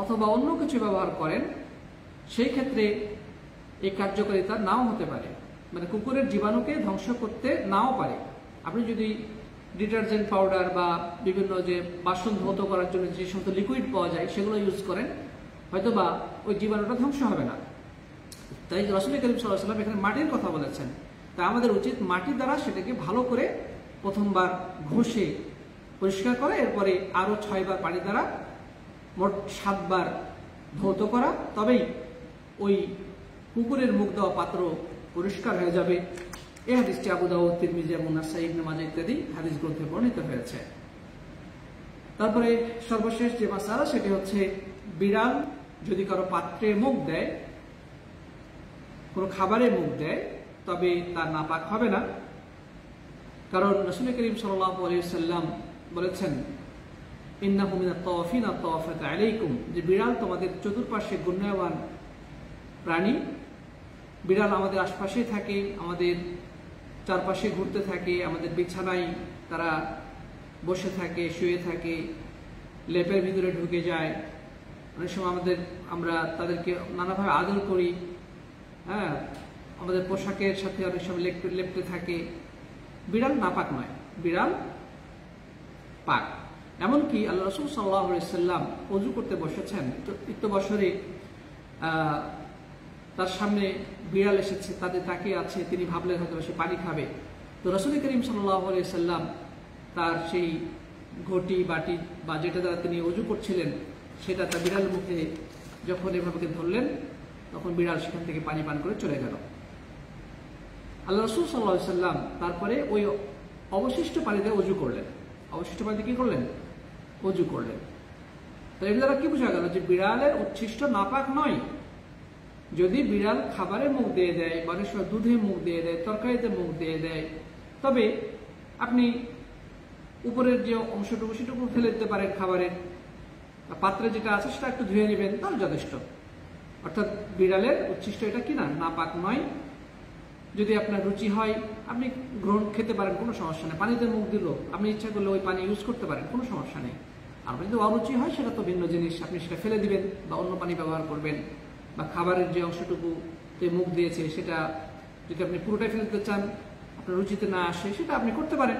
অথবা অন্য কিছু ব্যবহার করেন, সেই ক্ষেত্রে এই কার্যকারিতা নাও হতে পারে, মানে কুকুরের জীবাণুকে ধ্বংস করতে নাও পারে। আপনি যদি ডিটারজেন্ট পাউডার বা বিভিন্ন যে বাসন ধৌত করার জন্য যে সমস্ত লিকুইড পাওয়া যায় সেগুলো ইউজ করেন, হয়তো বা ওই জীবাণুটা ধ্বংস হবে না। তাই রাসূল করিম সাল্লাল্লাহু আলাইহি ওয়াসাল্লাম এখানে মাটির কথা বলেছেন। তাই আমাদের উচিত মাটি দ্বারা সেটাকে ভালো করে প্রথমবার ঘষে পরিষ্কার করা, এরপরে আরো 6 বার পানি দ্বারা মোট 7 বার ধৌত করা, তবেই ওই কুকুরের মুখ দেওয়া পাত্র পরিষ্কার হয়ে যাবে। এই হাদিসটি আবু দাউদ, তিরমিজি এবং নাসাঈ, ইবনে মাজাহ ইত্যাদি হাদিস গ্রন্থে বর্ণিত হয়েছে। তারপরে সর্বশেষ যে মাসআলা সেটি হচ্ছে বিড়াল যদি কারো পাত্রে মুখ দেয়, কোনো খাবারে মুখ দেয়, তবে তার নাপাক হবে না। কারণ রাসূল করিম সাল্লাল্লাহু আলাইহি ওয়াসাল্লাম বলেছেন ইন্নাহু মিনাত তাওয়াফিনা তাওয়াফাত আলাইকুম, যে বিড়াল তোমাদের চতুর্পাশে গুণ্যবান প্রাণী। বিড়াল আমাদের আশপাশেই থাকে, আমাদের চারপাশে ঘুরতে থাকে, আমাদের বিছানায় তারা বসে থাকে, শুয়ে থাকে, লেপের ভিতরে ঢুকে যায়। অনেক সময় আমরা তাদেরকে নানাভাবে আদর করি, হ্যাঁ, আমাদের পোশাকের সাথে অনেক সময় লেপতে থাকে। বিড়াল নাপাক নয়, বিড়াল পাক। এমনকি আল্লাহ রাসূল সাল্লাল্লাহু আলাইহি ওয়াসাল্লাম ওযু করতে বসেছেন, ইত্য বছরে তার সামনে বিড়াল এসেছে, তাদের তাকিয়ে আছে, তিনি ভাবলেন হয়তো সে পানি খাবে। তো রাসূল করিম সাল্লাল্লাহু আলাইহি ওয়াসাল্লাম তার সেই ঘটি বাটি বা যেটা দ্বারা তিনি ওযু করছিলেন সেটা তার বিড়াল মুখে যখন এভাবে ধরলেন, তখন বিড়াল সেখান থেকে পানি পান করে চলে গেল। আল্লাহ রাসূল সাল্লাল্লাহু আলাইহি ওয়াসাল্লাম তারপরে ওই অবশিষ্ট পানিতে ওযু করলেন। অবশিষ্ট পানিতে কি করলেন? ওযু করলেন। তো এর দ্বারা কি বোঝা গেল যে বিড়ালের উচ্ছিষ্ট নাপাক নয়। যদি বিড়াল খাবারে মুখ দিয়ে দেয়, অনেক সময় দুধে মুখ দিয়ে দেয়, তরকারিতে মুখ দিয়ে দেয়, তবে আপনি উপরের যে অংশটুকু সেটুকু ফেলে দিতে পারেন, খাবারের পাত্রে যেটা আছে সেটা একটু ধুয়ে নেবেন, তাহলে যথেষ্ট। অর্থাৎ বিড়ালের উচ্ছিষ্ট এটা কি না, নাপাক নয়। যদি আপনার রুচি হয় আপনি খেতে পারেন, কোনো সমস্যা নেই। পানিতে মুখ দিল, আপনি ইচ্ছা করলে ওই পানি ইউজ করতে পারেন, কোনো সমস্যা নেই। আর যদি অরুচি হয় সেটা তো ভিন্ন জিনিস, আপনি সেটা ফেলে দিবেন বা অন্য পানি ব্যবহার করবেন। বা খাবারের যে অংশটুকুতে মুখ দিয়েছে সেটা যদি আপনি পুরোটাই ফেলে দিতে চান, আপনার রুচিতে না আসে, সেটা আপনি করতে পারেন।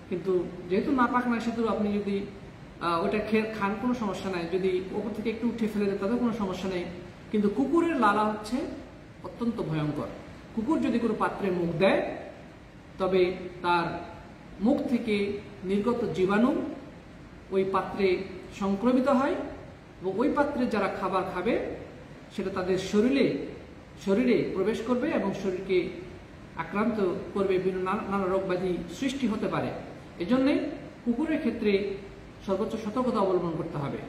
কিন্তু যেহেতু নাপাক নয়, সেহেতু আপনি যদি ওটা খান কোনো সমস্যা নাই, যদি ওপর থেকে একটু উঠে ফেলে দেন তাতেও কোনো সমস্যা নেই। কিন্তু কুকুরের লালা হচ্ছে অত্যন্ত ভয়ঙ্কর। কুকুর যদি কোনো পাত্রে মুখ দেয় তবে তার মুখ থেকে নির্গত জীবাণু ওই পাত্রে সংক্রমিত হয় এবং ওই পাত্রে যারা খাবার খাবে সেটা তাদের শরীরে প্রবেশ করবে এবং শরীরকে আক্রান্ত করবে, বিভিন্ন নানা রোগ ব্যাধি সৃষ্টি হতে পারে। এজন্যে কুকুরের ক্ষেত্রে সর্বোচ্চ সতর্কতা অবলম্বন করতে হবে।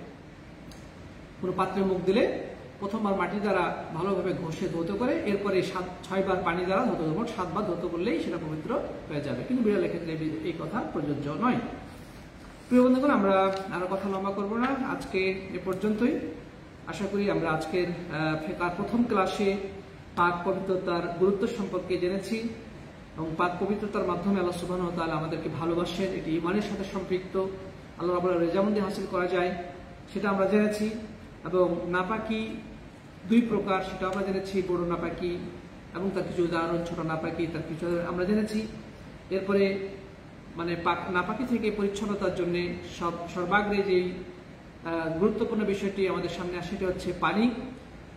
কোনো পাত্রে মুখ দিলে প্রথমবার মাটি দ্বারা ভালোভাবে ঘষে ধৌত করে, এরপরে 6 বার পানি দ্বারা ধৌত, মোট 7 বার ধৌত করলেই সেটা পবিত্র হয়ে যাবে। কিন্তু বিড়ালের ক্ষেত্রে এই কথা প্রযোজ্য নয়। প্রিয় বন্ধুগণ, আমরা আরো কথা লম্বা করব না, আজকে এ পর্যন্তই। আশা করি আমরা আজকের ফিকহের প্রথম ক্লাসে পাক পবিত্রতার গুরুত্ব সম্পর্কে জেনেছি এবং পাক পবিত্রতার মাধ্যমে আল্লাহ সুবহানাহু ওয়া তাআলা আমাদেরকে ভালোবাসেন, এটি ঈমানের সাথে সম্পৃক্ত, আল্লাহ রাব্বুল আলামিনের রেজামন্দি হাসিল করা যায় সেটা আমরা জেনেছি। এবং নাপাকি 2 প্রকার সেটা আমরা জেনেছি, বড় নাপাকি এবং তার কিছু উদাহরণ, ছোট নাপাকি তার কিছু আমরা জেনেছি। এরপরে মানে নাপাকি থেকে পরিচ্ছন্নতার জন্য সর্বাগ্রে যেই গুরুত্বপূর্ণ বিষয়টি আমাদের সামনে আসে সেটা হচ্ছে পানি।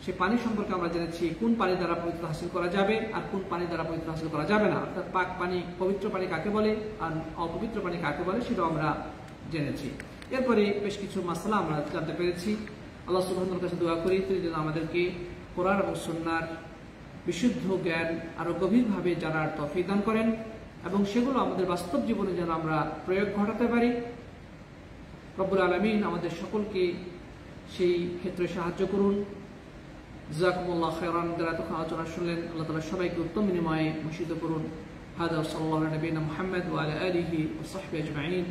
সেই পানি সম্পর্কে আমরা জেনেছি কোন পানি দ্বারা পবিত্র হাসিল করা যাবে আর কোন পানি দ্বারা পবিত্র হাসিল করা যাবে না, অর্থাৎ পাক পানি, পবিত্র পানি কাকে বলে আর অপবিত্র পানি কাকে বলে সেটাও আমরা জেনেছি। এরপরে বেশ কিছু মাসলা আমরা জানতে পেরেছি। আল্লাহ সুবহানাহু ওয়া কাছে দোয়া করি তিনি যেন আমাদেরকে কোরআন এবং সুন্নাহর বিশুদ্ধ জ্ঞান আরো গভীরভাবে জানার তৌফিক দান করেন এবং সেগুলো আমাদের বাস্তব জীবনে যেন আমরা প্রয়োগ ঘটাতে পারি। রব্বুল আলামিন আমাদের সকলকে সেই ক্ষেত্রে সাহায্য করুন। জাযাকুমুল্লাহু খাইরান। যারা তখন আলোচনা শুনলেন, আল্লাহ তাআলা সবাইকে উত্তম বিনিময়ে ভূষিত করুন। হাদা সাল্লাল্লাহু আলা নবিয়িনা মুহাম্মদ ওয়া আলা আলিহি ওয়া সাহবিহি আজমাইন।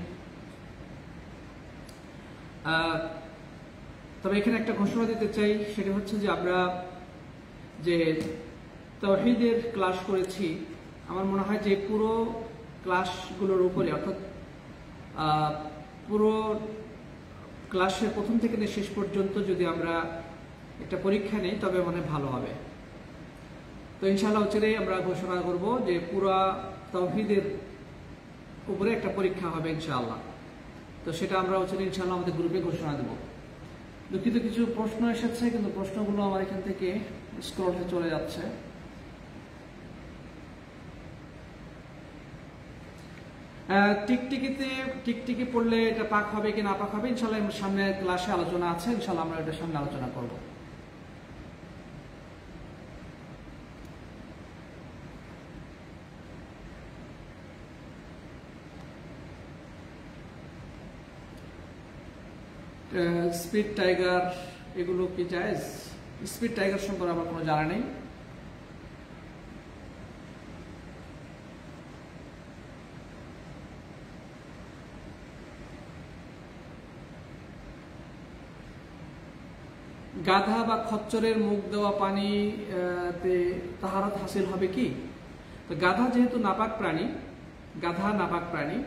তবে এখানে একটা ঘোষণা দিতে চাই, সেটা হচ্ছে যে আমরা যে তাওহীদের ক্লাস করেছি, আমার মনে হয় যে পুরো ক্লাসগুলোর উপরে, অর্থাৎ পুরো ক্লাসের প্রথম থেকে শেষ পর্যন্ত যদি আমরা একটা পরীক্ষা নেই তবে মানে ভালো হবে। তো ইনশাআল্লাহ অচিরেই আমরা ঘোষণা করব যে পুরা তাওহীদের উপরে একটা পরীক্ষা হবে ইনশাআল্লাহ। তো সেটা আমরা অচিরেই ইনশাআল্লাহ আমাদের গ্রুপে ঘোষণা দেব। দুঃখিত, কিছু প্রশ্ন এসেছে কিন্তু প্রশ্নগুলো আমার এখান থেকে স্ক্রল হয়ে চলে যাচ্ছে। টিকটিকি পড়লে এটা পাক হবে কি না পাক হবে ইনশাআল্লাহ সামনে ক্লাসে আলোচনা আছে, ইনশাআল্লাহ আমরা এটা সামনে আলোচনা করব। স্পিড টাইগার এগুলো কি জায়েজ? স্পিড টাইগার সম্পর্কে আমার কোনো জানা নেই। গাধা বা খচ্চরের মুখ দেওয়া পানিতে তাহারাত হাসিল হবে কি? তো গাধা যেহেতু নাপাক প্রাণী, গাধা নাপাক প্রাণী,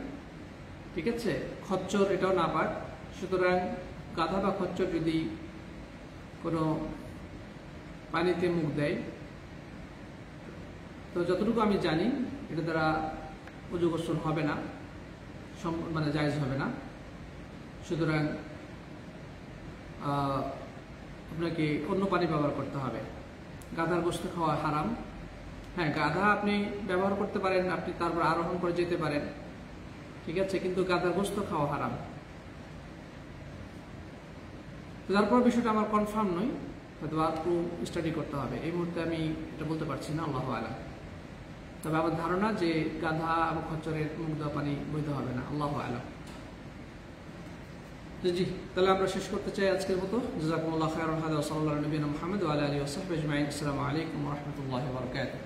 ঠিক আছে, খচ্চর এটাও নাপাক, সুতরাং গাধা বা খচ্চর যদি কোনো পানিতে মুখ দেয় তো যতটুকু আমি জানি এটা দ্বারা ওযু গোসল হবে না, মানে জায়েজ হবে না। সুতরাং আপনাকে অন্য পানি ব্যবহার করতে হবে। গাধার গোশত খাওয়া হারাম। হ্যাঁ, গাধা আপনি ব্যবহার করতে পারেন, আপনি তারপর আরোহণ করে যেতে পারেন, ঠিক আছে, কিন্তু গাধার গোশত খাওয়া হারাম। তারপর বিষয়টা আমার কনফার্ম নয়, হয়তো একটু স্টাডি করতে হবে, এই মুহূর্তে আমি এটা বলতে পারছি না, আল্লাহু আ'লাম। তবে আমার ধারণা যে গাধা এবং খচ্চরের মুখ দেওয়া পানি বৈধ হবে না, আল্লাহু আ'লাম। জি, তাহলে আমরা শেষ করতে চাই আজকের মতো। জাযাকুমুল্লাহু খাইরান। হাদা সাল্লাল্লাহু আলা নবিয়িনা মুহাম্মদ ওয়া আলা আলিহি ওয়া সাহবিহি আজমাইন। আসসালামু আলাইকুম ওয়া রাহমাতুল্লাহি ওয়া বারাকাতুহু।